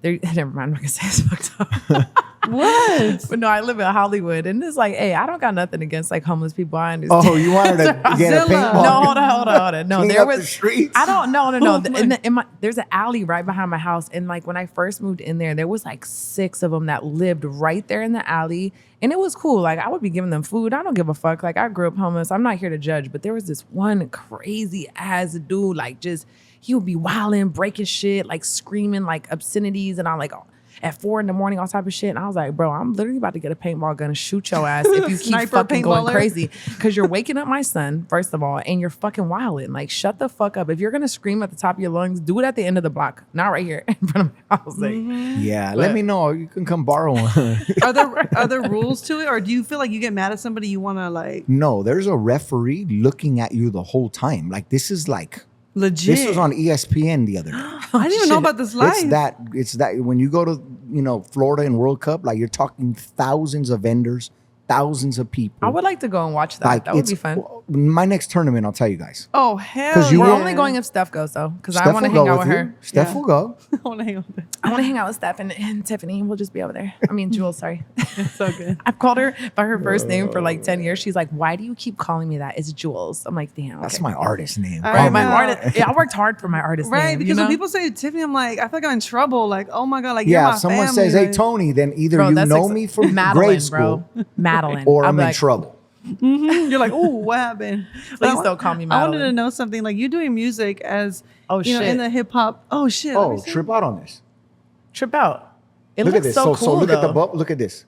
never mind, I'm not gonna say it's fucked up. What? But no, I live in Hollywood, and it's like, hey, I don't got nothing against like homeless people. I understand. oh, you wanted to get a Zilla. paintball? No, hold on. No, Clean there up was the streets? I don't. No. Oh There's an alley right behind my house, and like when I first moved in there was like 6 of them that lived right there in the alley, and it was cool. Like I would be giving them food. I don't give a fuck. Like I grew up homeless. I'm not here to judge, but there was this one crazy ass dude. Like just he would be wilding, breaking shit, like screaming like obscenities, and I'm like. At 4 a.m, all type of shit. And I was like, bro, I'm literally about to get a paintball gun and shoot your ass if you keep Sniper fucking going paintballer. crazy. Because you're waking up my son, first of all, and you're fucking wilding. Like, shut the fuck up. If you're going to scream at the top of your lungs, do it at the end of the block, not right here in front of my house. Like, Yeah, let me know. You can come borrow one. Are there rules to it, or do you feel like you get mad at somebody you want to like No, there's a referee looking at you the whole time. Like this is like legit? this was on ESPN the other day. I didn't even know about this live. It's that when you go to Florida and World Cup, like you're talking thousands of vendors, thousands of people. I would like to go and watch that. like That would it's be fun. my next tournament. I'll tell you guys. Oh hell! 'Cause you We're will- only going if Steph goes, though, because I Steph want to will hang go out with with you. her. Steph Yeah. will go. I want to hang out with her. I want to hang out with Steph and Tiffany. We'll just be over there. I mean, Jules, sorry. So good. I've called her by her first name for like 10 years. She's like, why do you keep calling me that? It's Jules. I'm like, damn. That's okay. my artist name. Right, Right, Come my know. on. artist. Yeah, I worked hard for my artist Right, name. because you know? when people say Tiffany, I'm like, I feel like I'm in trouble. Like, oh my god, like Yeah, you're if my someone family, says, "Hey, like- Tony," then either Bro, you that's know me from Madeline, grade school, bro. Madeline. or I'll I'm be in like, trouble. You're like, oh, what happened? Please don't call me I wanted to Madeline. know something. Like, you doing music as Oh, you know, shit. in the hip hop. Oh shit. let Oh, me see. trip out on this. Trip out. It Look at looks this. so cool, so look though. at the look at this.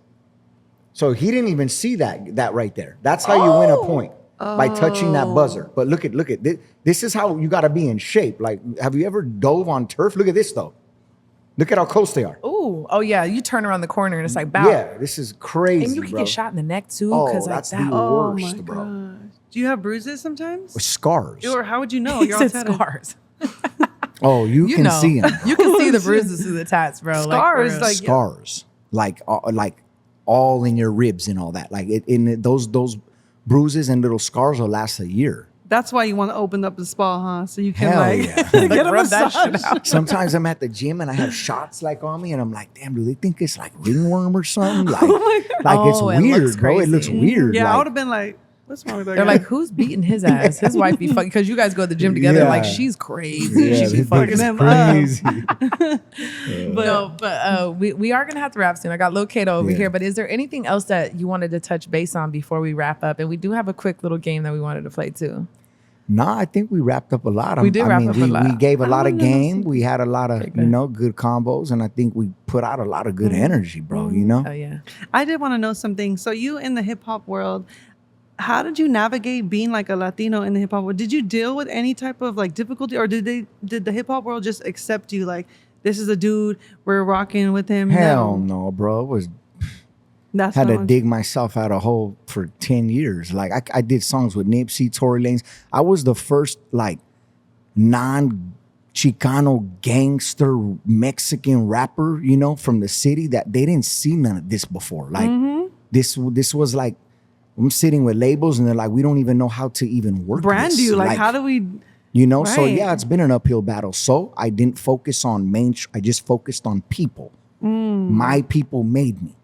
So he didn't even see that right there. That's how you win a point by touching that buzzer. But look at this. This is how you got to be in shape. Like, have you ever dove on turf? Look at this though. Look at how close they are. Ooh. Oh, yeah. You turn around the corner and it's like, bow. Yeah, this is crazy, And you can bro. get shot in the neck, too. Oh, Because like that's that. the Oh my worst, bro. gosh. Do you have bruises sometimes? With scars. Or how would you know? He You're all said tatted. scars. Oh, you You can know. see them. You can see the bruises through the tats, bro. Scars, for real. like- Scars, like all in your ribs and all that. Like those bruises and little scars will last a year. That's why you want to open up the spa, huh? So you can Hell like yeah. get a rub that shit massage. out. Sometimes I'm at the gym and I have shots like on me, and I'm like, damn, do they think it's like ringworm or something? Like, it's Oh, it weird, looks bro. It looks crazy. weird. Yeah, I like- would have been like, what's wrong with that They're guy? like, who's beating his ass? His wife be fucking, because you guys go to the gym together. Yeah. Like, she's crazy. Yeah, she they be think fucking it's them up. crazy. But we are gonna have to wrap soon. I got Lil Kato over Yeah. here. But is there anything else that you wanted to touch base on before we wrap up? And we do have a quick little game that we wanted to play too. Nah, I think we wrapped up a lot. We did wrap up a lot. We gave a I lot of wanna know game. We had a lot of, good combos, and I think we put out a lot of good energy, bro. You know? Oh yeah. I did want to know something. So you in the hip hop world, how did you navigate being like a Latino in the hip hop world? Did you deal with any type of like difficulty, or did the hip hop world just accept you? Like, this is a dude, we're rocking with him. Hell no, bro. It was That's had what to I'm- dig myself out a hole for 10 years. Like I did songs with Nipsey, Tory Lanez. I was the first like non-Chicano gangster Mexican rapper, from the city that they didn't see none of this before. Like this was like, I'm sitting with labels and they're like, we don't even know how to even work brand this. you. Like, how do we? So Right. yeah, it's been an uphill battle. So I didn't focus on I just focused on people. My people made me.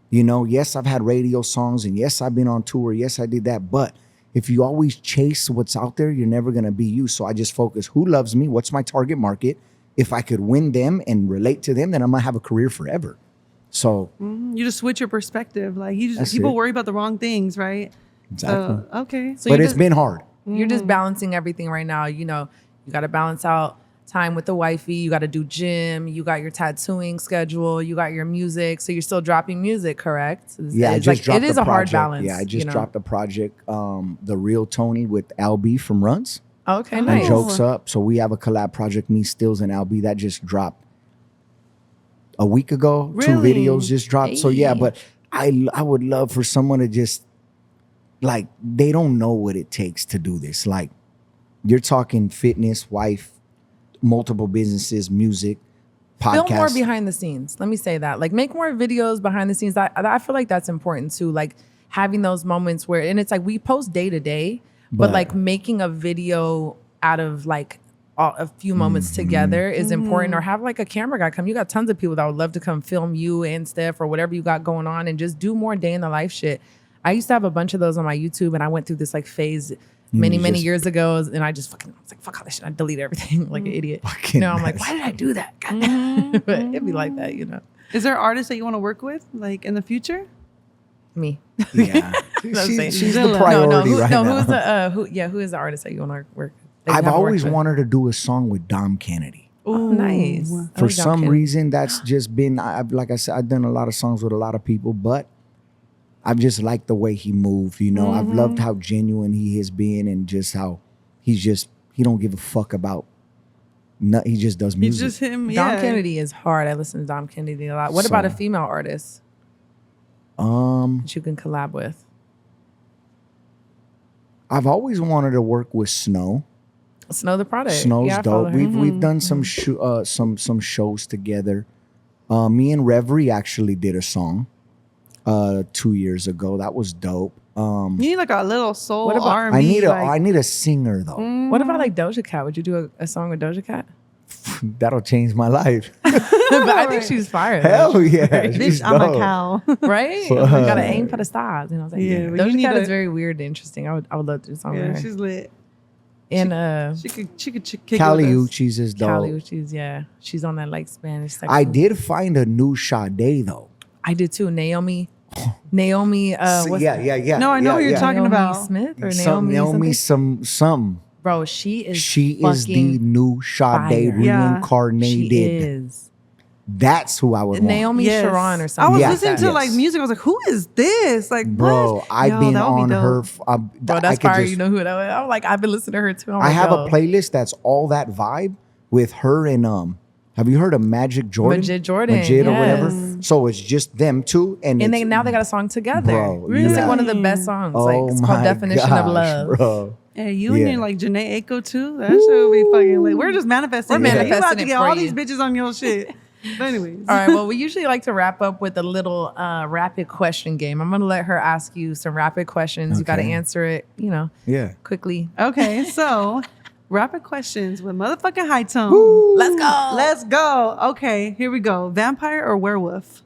You know, yes, I've had radio songs, and yes, I've been on tour. Yes, I did that. But if you always chase what's out there, you're never going to be you. So I just focus, who loves me? What's my target market? If I could win them and relate to them, then I'm going to have a career forever. So You just switch your perspective. Like That's people it. worry about the wrong things, right? Exactly. Okay. So but you're it's just, been hard. you're just balancing everything right now. You know, you got to balance out time with the wifey. You got to do gym. You got your tattooing schedule. You got your music. So you're still dropping music, correct? Yeah, I just dropped it is a a hard project. balance. Yeah, I just you know? dropped a project, The Real Tony with LB from Runs. Okay, And nice. Jokes Up. So we have a collab project, me, Stills, and LB, that just dropped a week ago. Really? 2 videos just dropped. So yeah, Hey. but I would love for someone to just, like, they don't know what it takes to do this. Like, you're talking fitness, wife, multiple businesses, music, podcast. Film more behind the scenes. Let me say that. Like, make more videos behind the scenes. I feel like that's important too. Like having those moments where, and it's like we post day to day, but But- like making a video out of like a few moments together is important. Or have like a camera guy come. You got tons of people that would love to come film you and Steph or whatever you got going on, and just do more day in the life shit. I used to have a bunch of those on my YouTube, and I went through this like phase many just- years ago, and I just fucking was like, fuck all this shit. I deleted everything like an idiot. Fucking I'm like, mess. why did I do that? God. But it'd be like that, you know. Is there artists that you want to work with, like in the future? Me. Yeah. I'm saying. She's the Zilla. priority who, right no, now. who's the who is the artist that you want to work? that you I've haven't always worked with? wanted to do a song with Dom Kennedy. Oh, nice. Ooh. I For like John some Kennedy. reason, that's just been, I've, like I said, I've done a lot of songs with a lot of people, but I've just liked the way he moved. You know, I've loved how genuine he has been, and just how he don't give a fuck about, he just does He's music. just him. Dom Yeah. Kennedy is hard. I listen to Dom Kennedy a lot. What about a So- female artist that you can collab with? I've always wanted to work with Snow. Snow the Product. Snow's Yeah, I follow dope. her. We've done some some shows together. Me and Reverie actually did a song 2 years ago. That was dope. You need like a little soul What about- R&B. I need a singer though. What about like Doja Cat? Would you do a song with Doja Cat? That'll change my life. But I think she's fire. Hell yeah. Bitch, she's I'm a dope. cow. Right? You gotta aim for the stars. You know what I'm saying? Yeah, but you Doja need Cat a- is very weird and interesting. I would love to do a song yeah, with her. she's lit. And She could kick Cali it with us. Uchis is dope. Cali Uchis, yeah. She's on that like Spanish section. I did find a new Sade though. I did too. Naomi, what's yeah. No, I know who you're talking Naomi about. Smith or Some Naomi something? some. Bro, she is She is the fucking new Sade fire. Yeah. reincarnated. She is. That's who I would want. Naomi Yes. Sharon or I something. was Yeah. listening to Yes. like music. I was like, who is this? Like, Bro, what? I've Yo, been that would be on dope. her. Bro, I that's could fire. just- You know who that was? I'm like, I've been listening to her too. I'm I like, have yo. a playlist that's all that vibe with her and have you heard of Magic Jordan? Majid Jordan, Majid or whatever. yes. So it's just them two, and And it's, now they got a song together. Bro, It's like yeah. one of the best songs. oh Like it's my called Definition gosh, of Love. bro. Hey, you and Yeah. your like Janae Aiko too. That shit would be fucking lit. We're just manifesting. We're it. You about manifesting to it get for all you. these bitches on your shit. But anyways, All right. Well, we usually like to wrap up with a little rapid question game. I'm gonna let her ask you some rapid questions. You got to Okay. answer it, Yeah. quickly. okay. So rapid questions with motherfucking high tone. Let's go. Let's go. Okay, here we go. Vampire or werewolf?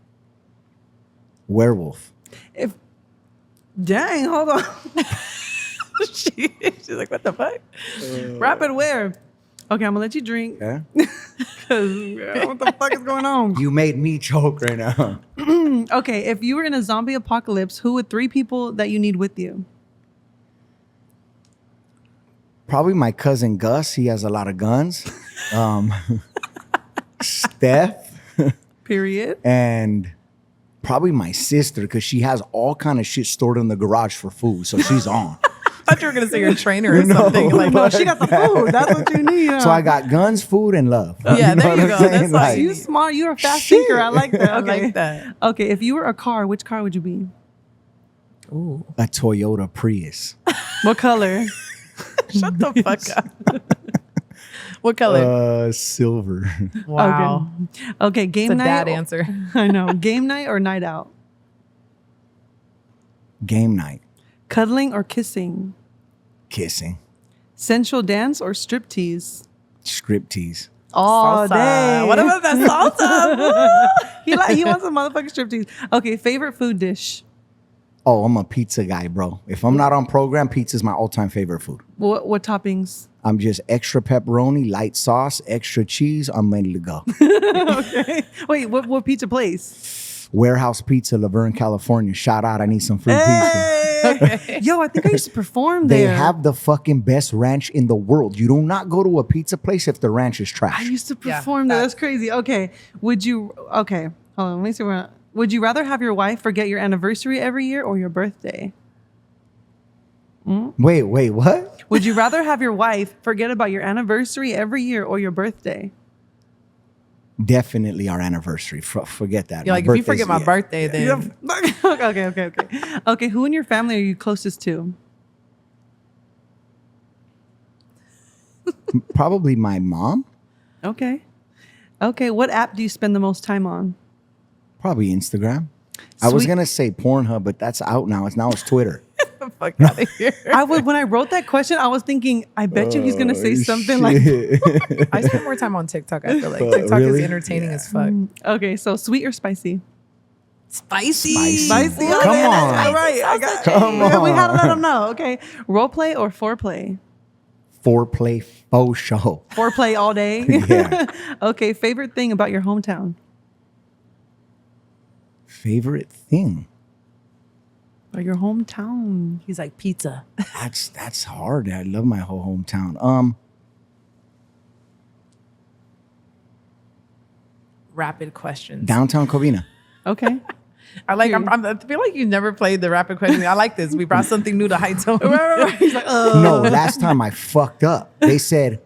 Werewolf. Dang, hold on. She's like, what the fuck? Rapid where? Okay, I'm gonna let you drink. Yeah. Cause what the fuck is going on? You made me choke right now. Okay, if you were in a zombie apocalypse, who would 3 people that you need with you? Probably my cousin Gus. He has a lot of guns. Steph. Period. And probably my sister, because she has all kind of shit stored in the garage for food. So she's on. I thought you were gonna say you're a trainer or something. Like, No, she got the food. That's what you need. So I got guns, food, and love. Yeah, know there what you I'm go. saying? That's all Like, you You need. smart. You're a fast Shit. thinker. I like that. I Okay. like that. Okay, if you were a car, which car would you be? Ooh. a Toyota Prius. What color? Shut the fuck up. What color? Silver. Wow. Okay, game It's a night. dad answer. I know. Game night or night out? Game night. Cuddling or kissing? Kissing. Sensual dance or striptease? Striptease. all Salsa. day. What about that salsa? He wants a motherfucking striptease. Okay, favorite food dish. Oh, I'm a pizza guy, bro. If I'm not on program, pizza's my all-time favorite food. What toppings? I'm just extra pepperoni, light sauce, extra cheese. I'm ready to go. Okay. Wait, what pizza place? Warehouse Pizza, Laverne, California. Shout out. I need some free pizza. Yo, I think I used to perform They there. have the fucking best ranch in the world. You do not go to a pizza place if the ranch is I trash. used to Yeah, perform there. facts. That's crazy. Okay. Hold on. Let me see where. Would you rather have your wife forget your anniversary every year or your birthday? Wait, what? Would you rather have your wife forget about your anniversary every year or your birthday? Definitely our anniversary. Forget that. You're My like, if you birthday's- forget my yeah. birthday, then Okay. Okay, who in your family are you closest to? Probably my mom. Okay. Okay, what app do you spend the most time on? Probably Instagram. I was Sweet. gonna say Pornhub, but that's out now. It's Twitter. fuck out of here. When I wrote that question, I was thinking, I bet you he's gonna say Oh, something like, I spend more time on TikTok. I feel like But TikTok really? is entertaining as fuck. okay, so sweet or spicy? Spicy. Spicy. Come okay, on. All right, I got. Come We had to on. let him know. Okay, role play or foreplay? Foreplay faux show. Foreplay all day. Yeah. Okay, favorite thing about your hometown? Favorite thing. Or your hometown? He's like pizza. That's hard. I love my whole hometown. Rapid questions. Downtown Covina. Okay. I like. I feel like you never played the rapid question. I like this. We brought something new to High Tone. He's like, No, last time I fucked up. They said,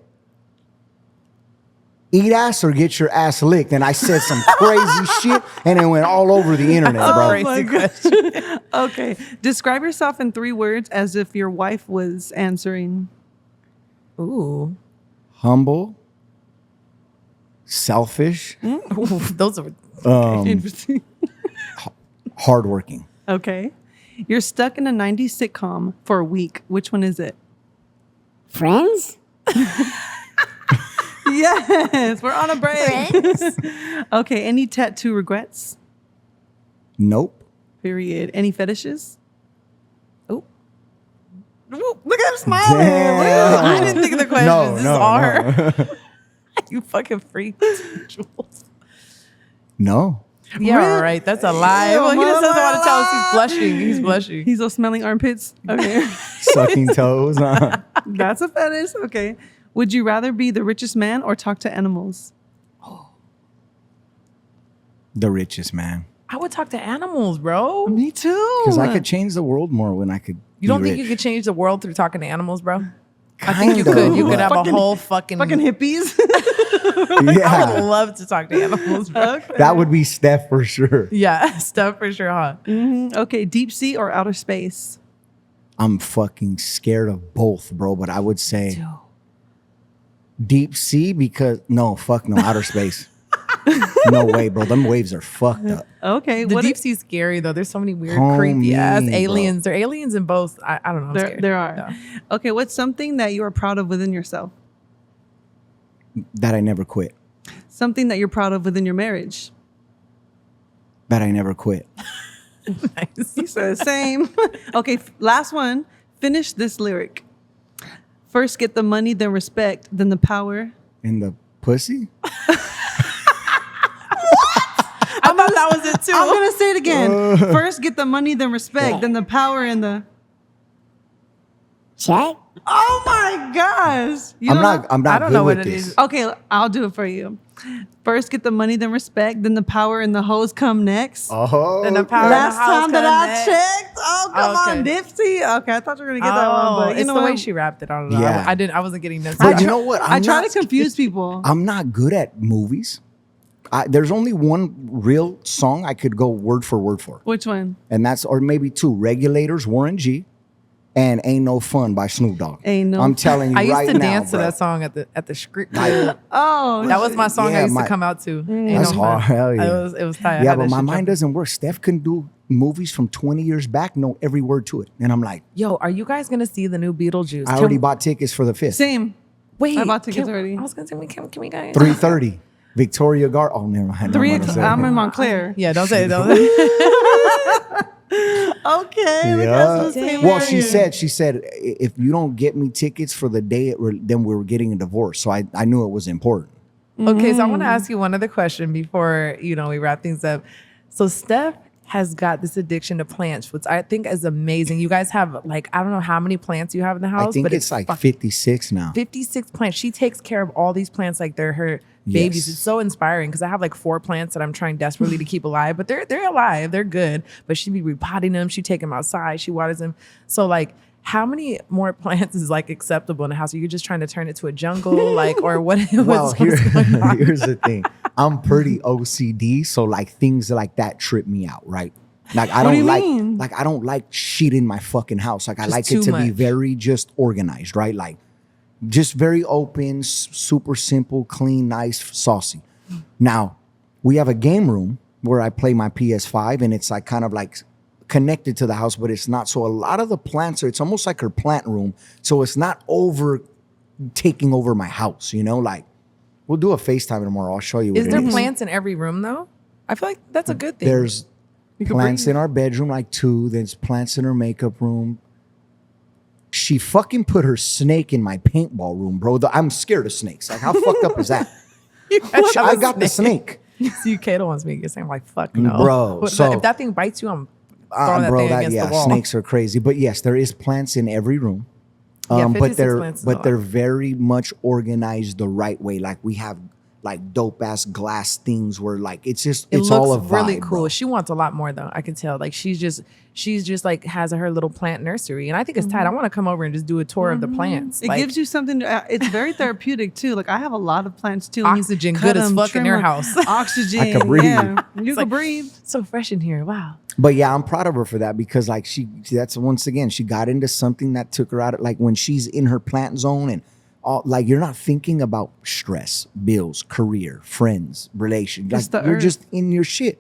eat ass or get your ass licked. And I said some crazy shit and it went all over the internet, bro. Crazy my question. Okay. Describe yourself in 3 words as if your wife was answering. Ooh. Humble, selfish, Ooh, those are. Interesting. hardworking. Okay. You're stuck in a 90s sitcom for a week. Which one is it? Friends? Yes, we're on a break. Okay. Any tattoo regrets? Nope. Period. Any fetishes? Ooh. Look at him smiling. Damn. I didn't think of the questions. No, This no, is all no. her. You fucking freak. Jules. No. Yeah, Really? all right. That's a lie. Ew, Well, he just doesn't want to tell us. He's mother. blushing. He's blushing. He's all smelling armpits. Okay. Sucking toes. That's a fetish. Okay. Would you rather be the richest man or talk to animals? The richest man. I would talk to animals, bro. Me too. Because I could change the world more when I could. You don't think you could change the world through talking to animals, bro? I think you Kind could. of, You could have Fucking- a whole fucking. fucking hippies? I would Yeah. love to talk to animals, bro. Okay. That would be Steph for sure. Yeah, stuff for sure, huh? Okay, deep sea or outer space? I'm fucking scared of both, bro. But I would say deep sea because no, fuck no, outer space. No way, bro. Them waves are fucked up. Okay, The what deep sea's scary though. There's so many weird, Homie, creepy ass bro. aliens. There are aliens in both. I don't know. I'm there, scared. there are. Yeah. Okay, what's something that you are proud of within yourself? That I never quit. Something that you're proud of within your marriage? That I never quit. Nice. He says same. Okay, last one. Finish this lyric. First get the money, then respect, then the power. In the pussy? I thought that was it too. I'm gonna say it again. First get the money, then respect, then the power and the. Check. Oh my gosh! You I'm don't not. know- I'm I not don't good know what with it this. is. Okay, I'll do it for you. First get the money, then respect, then the power and the hoes come next. Oh, Then the power- Last the house time that I connect. checked. Oh, come on, Okay. Dipsy. Okay, I thought you were gonna get that one, but you it's know the what? way she rapped it. I don't know. Yeah. I didn't. I wasn't getting this. But you know what? I I'm try not- to confuse people. I'm not good at movies. There's only one real song I could go word for word for, Which one? and that's or maybe 2. Regulators, Warren G, and Ain't No Fun by Snoop Dogg. Ain't No I'm telling you I used right to now, dance to bro. that song at the script. Like, Oh, That was my song I Yeah, used my- to come out to. Ain't That's no hard. fun. Hell yeah. It was tight. I yeah, had but that my shit mind jumping. doesn't work. Steph can do movies from 20 years back, know every word to it, and I'm like, Yo, are you guys gonna see the new Beetlejuice? I already bought tickets for the 5th. same. Wait, I bought tickets can- already. I was gonna say, can we go? 3:30, Victoria Gar. Oh, never mind. I'm in Montclair. Yeah, don't say it. Don't say it. Okay. look, Yeah. that's the same Well, area. she said, if you don't get me tickets for the day, then we're getting a divorce. So I knew it was important. Okay, so I want to ask you one other question before we wrap things up. So Steph has got this addiction to plants, which I think is amazing. You guys have like I don't know how many plants you have in the house, I think but it's like fucking 56 now. 56 plants. She takes care of all these plants like they're her babies. Yes. It's so inspiring because I have like 4 plants that I'm trying desperately to keep alive, but they're alive. They're good. But she be repotting them. She take them outside. She waters them. So like, how many more plants is like acceptable in the house? Are you just trying to turn it to a jungle, like, or what? Well, what's going on? here's the thing. I'm pretty OCD, so like things like that trip me out, right? Like I What do don't you like mean? like I don't like shit in my fucking house. Like I Just like too it to be much. very just organized, right? Like just very open, super simple, clean, nice, saucy. Now, we have a game room where I play my PS5 and it's like kind of like connected to the house, but it's not. So a lot of the plants it's almost like her plant room. So it's not taking over my house, like we'll do a FaceTime tomorrow. I'll show you what Is it there is. plants in every room though? I feel like that's a good thing. There's could plants bring- in our bedroom, like 2. There's plants in her makeup room. She fucking put her snake in my paintball room, bro. I'm scared of snakes. Like, how fucked up is that? I got the snake. See, Kato wants me to get saying like fuck no, Bro, What- so- if that thing bites you, I'm throwing that thing against the wall. snakes are crazy. But yes, there is plants in every room. Yeah, But 56 they're plants is a lot. very much organized the right way. Like we have like dope ass glass things where like it's It looks looks all a vibe, really cool. bro. She wants a lot more though. I can tell. Like she's just like has her little plant nursery, and I think it's tight. I want to come over and just do a tour of the plants. It Like, gives you something. It's very therapeutic too. Like I have a lot of plants too. and you Oxygen, cut good as 'em, fuck in trim your 'em. house. Oxygen. I can breathe. Yeah, you can like- breathe. so fresh in here. Wow. But yeah, I'm proud of her for that because like that's once again, she got into something that took her out of like when she's in her plant zone and all like you're not thinking about stress, bills, career, friends, relations. Just Like the you're earth. just in your shit.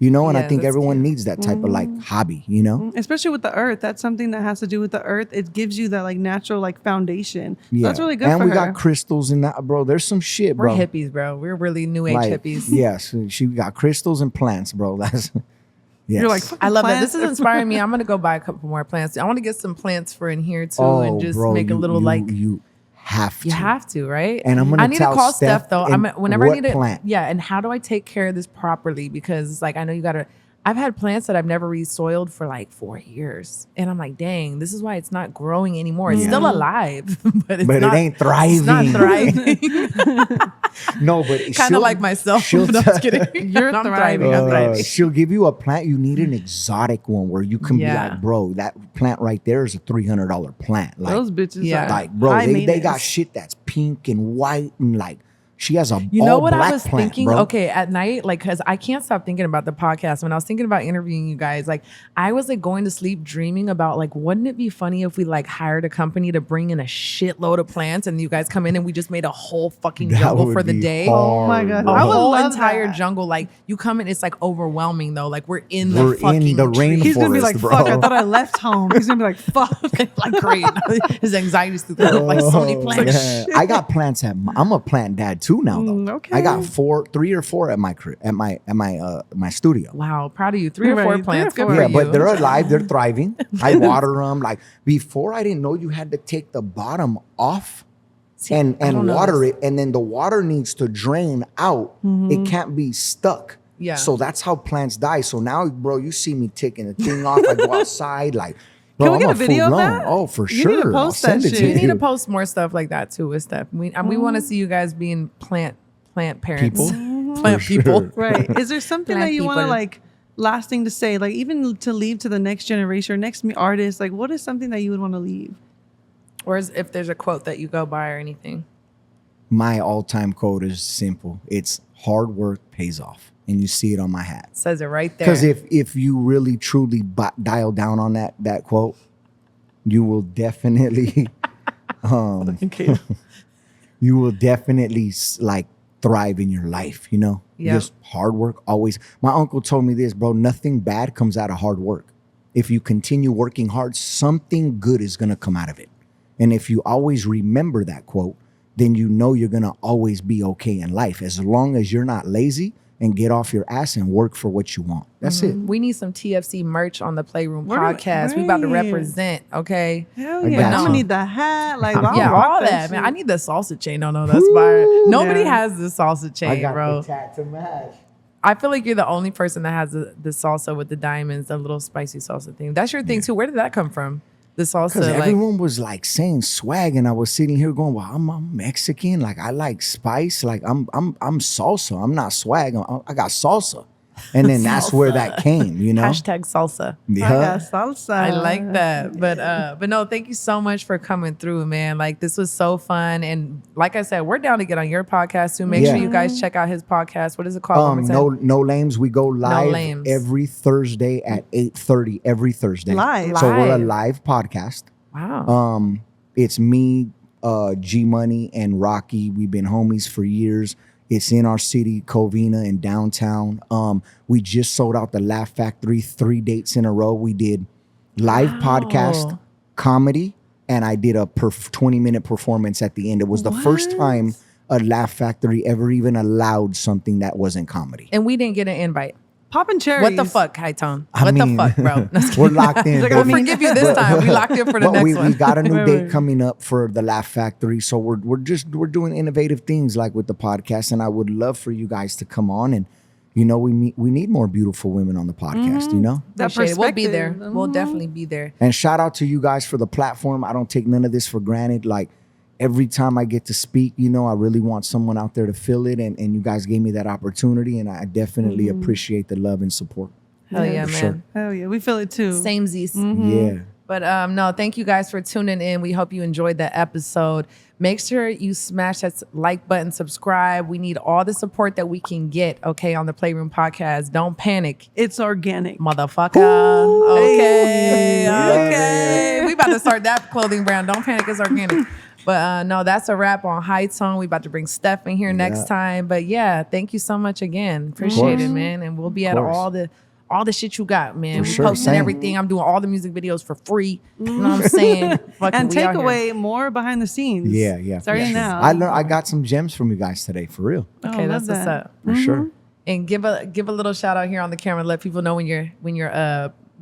And I Yeah, think that's everyone cute. needs that type of like hobby, Especially with the earth. That's something that has to do with the earth. It gives you that like natural like foundation. Yeah. That's really good and for we her. got crystals in that, bro. There's some shit, We're bro. hippies, bro. We're really new age Like, hippies. Yes, she got crystals and plants, bro. That's yes. You're like, I love that. This plants. is inspiring me. I'm gonna go buy a couple more plants. I want to get some plants for in here too, oh, and just bro, make a little you have to. You have to, right? And I'm gonna I need to tell call Steph Steph though. and Whenever I what need to, plant? yeah. And how do I take care of this properly? Because it's like I know you gotta. I've had plants that I've never resoiled for like 4 years, and I'm like, dang, this is why it's not growing anymore. It's still alive, but it's But not, it ain't thriving. It's not thriving. No, but kind she'll- of like myself. she'll But I'm just kidding. You're I'm thriving. I'm thriving. she'll give you a plant. You need an exotic one where you can be Yeah. like, bro, that plant right there is a $300 plant. Like, Those bitches. Yeah. Are like bro, high they got maintenance. shit that's pink and white and like she has a You know all what black I was plant, thinking? bro. Okay, at night, like, cause I can't stop thinking about the podcast. When I was thinking about interviewing you guys, like, I was like going to sleep dreaming about like, wouldn't it be funny if we like hired a company to bring in a shitload of plants and you guys come in and we just made a whole fucking That jungle would for the be day? Oh my God. hard, A I bro. would whole love entire that. jungle. Like you come in, it's like overwhelming though. Like we're in We're the fucking in the trees. He's gonna be like, Forest, fuck. bro. I thought I left home. He's gonna be like, fuck. like great. His anxiety's through the roof. Like so many Oh, plants. man. I got plants I'm a plant dad too now though. Okay. I got 3 or 4 at my crib, at my studio. Wow, proud of you. 3 or 4 Right, 3 or plants. Good 4. for Yeah, you. but they're alive. They're thriving. I water them. Like before, I didn't know you had to take the bottom off See, and I don't know water this. it, and then the water needs to drain out. It can't be stuck. Yeah. So that's how plants die. So now, bro, you see me taking the thing off. I go outside, like, bro, Can we I'm get a video of full-blown. that? Oh, for You need to sure. I'll post that send it shit. to We need to you. post more stuff like that too with stuff. We want to see you guys being plant parents, People? plant For people. sure. Right. Is there something Plant that you want to people. like lasting to say, like even to leave to the next generation or next artist? Like, what is something that you would want to leave? Or if there's a quote that you go by or anything. My all-time quote is simple. It's hard work pays off, and you see it on my hat. Says it right there. Because if you really truly dial down on that quote, you will definitely you will definitely like thrive in your life. Yeah. Just hard work always. My uncle told me this, bro. Nothing bad comes out of hard work. If you continue working hard, something good is gonna come out of it. And if you always remember that quote, then you know you're gonna always be okay in life as long as you're not lazy and get off your ass and work for what you want. That's it. We need some TFC merch on the Playroom Where- podcast. We about to right. represent, okay? Hell I yeah. got I'm you. gonna need the hat. Like, I'll Yeah, rock all that, man. shit. I need the salsa chain. No, that's fire. Nobody Yeah. has the salsa chain, bro. tat to match. I feel like you're the only person that has the salsa with the diamonds, the little spicy salsa thing. That's your thing too. Where did that come from? The salsa, Because like, everyone was like saying swag, and I was sitting here going, "Well, I'm Mexican. Like I like spice. Like I'm salsa. I'm not swag. I got salsa." And then that's where that came. You know. hashtag salsa. I got salsa. I like that. But no, thank you so much for coming through, man. Like this was so fun. And like I said, we're down to get on your podcast too. Make Yeah. sure you guys check out his podcast. What is it called? One more time? No lames. We go live lames. every Thursday at 8:30 every Thursday. Live. So we're a Live. live podcast. Wow. It's me, G Money, and Rocky. We've been homies for years. It's in our city, Covina, in downtown. We just sold out the Laugh Factory 3 dates in a row. We did live podcast, comedy, and I did a 20-minute performance at the end. It was the first time a Laugh Factory ever even allowed something that wasn't comedy. And we didn't get an invite. Popping cherries. What the fuck, High Tone? I What mean, the fuck, bro? No, just We're kidding. locked in. Like, We'll baby. forgive you this time. We locked in for the But next we one. got a new Right, date right. coming up for the Laugh Factory, so we're doing innovative things like with the podcast, and I would love for you guys to come on, and we need more beautiful women on the podcast, you know. That Appreciate it. We'll be there. perspective. We'll definitely be there. And shout out to you guys for the platform. I don't take none of this for granted. Like every time I get to speak, I really want someone out there to feel it, and you guys gave me that opportunity, and I definitely appreciate the love and support. Hell yeah, for man. sure. Hell yeah. We feel it too. Same Z's. Yeah. But no, thank you guys for tuning in. We hope you enjoyed the episode. Make sure you smash that like button, subscribe. We need all the support that we can get, okay, on the Playroom Podcast. Don't panic, It's organic. motherfucker. Okay, okay. We about to start that clothing brand. Don't panic, it's organic. But no, that's a wrap on High Tone. We about to bring Steph in here next time. But yeah, thank you so much again. Appreciate it, man. And we'll be at course. all the shit you got, man. For We sure, posting same. everything. I'm doing all the music videos for free. You know what I'm saying? Fucking And we take out here. away more behind the scenes. Yeah. Starting Yes. now. I got some gems from you guys today, for real. Okay, love that's what's that. up. For sure. And give a little shout out here on the camera. Let people know when your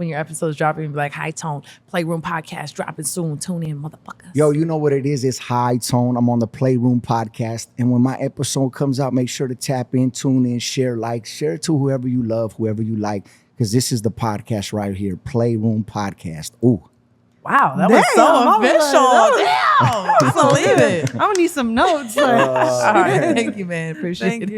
episode's dropping. And be like, High Tone Playroom Podcast dropping soon. Tune in, motherfuckers. Yo, you know what it is? It's High Tone. I'm on the Playroom Podcast. And when my episode comes out, make sure to tap in, tune in, share it to whoever you love, whoever you like. Because this is the podcast right here, Playroom Podcast. Ooh. Wow, that was Damn, so I was like, official. that Damn, I believe it. I'm gonna need some notes. All right, thank you, man. Appreciate Thank it. you.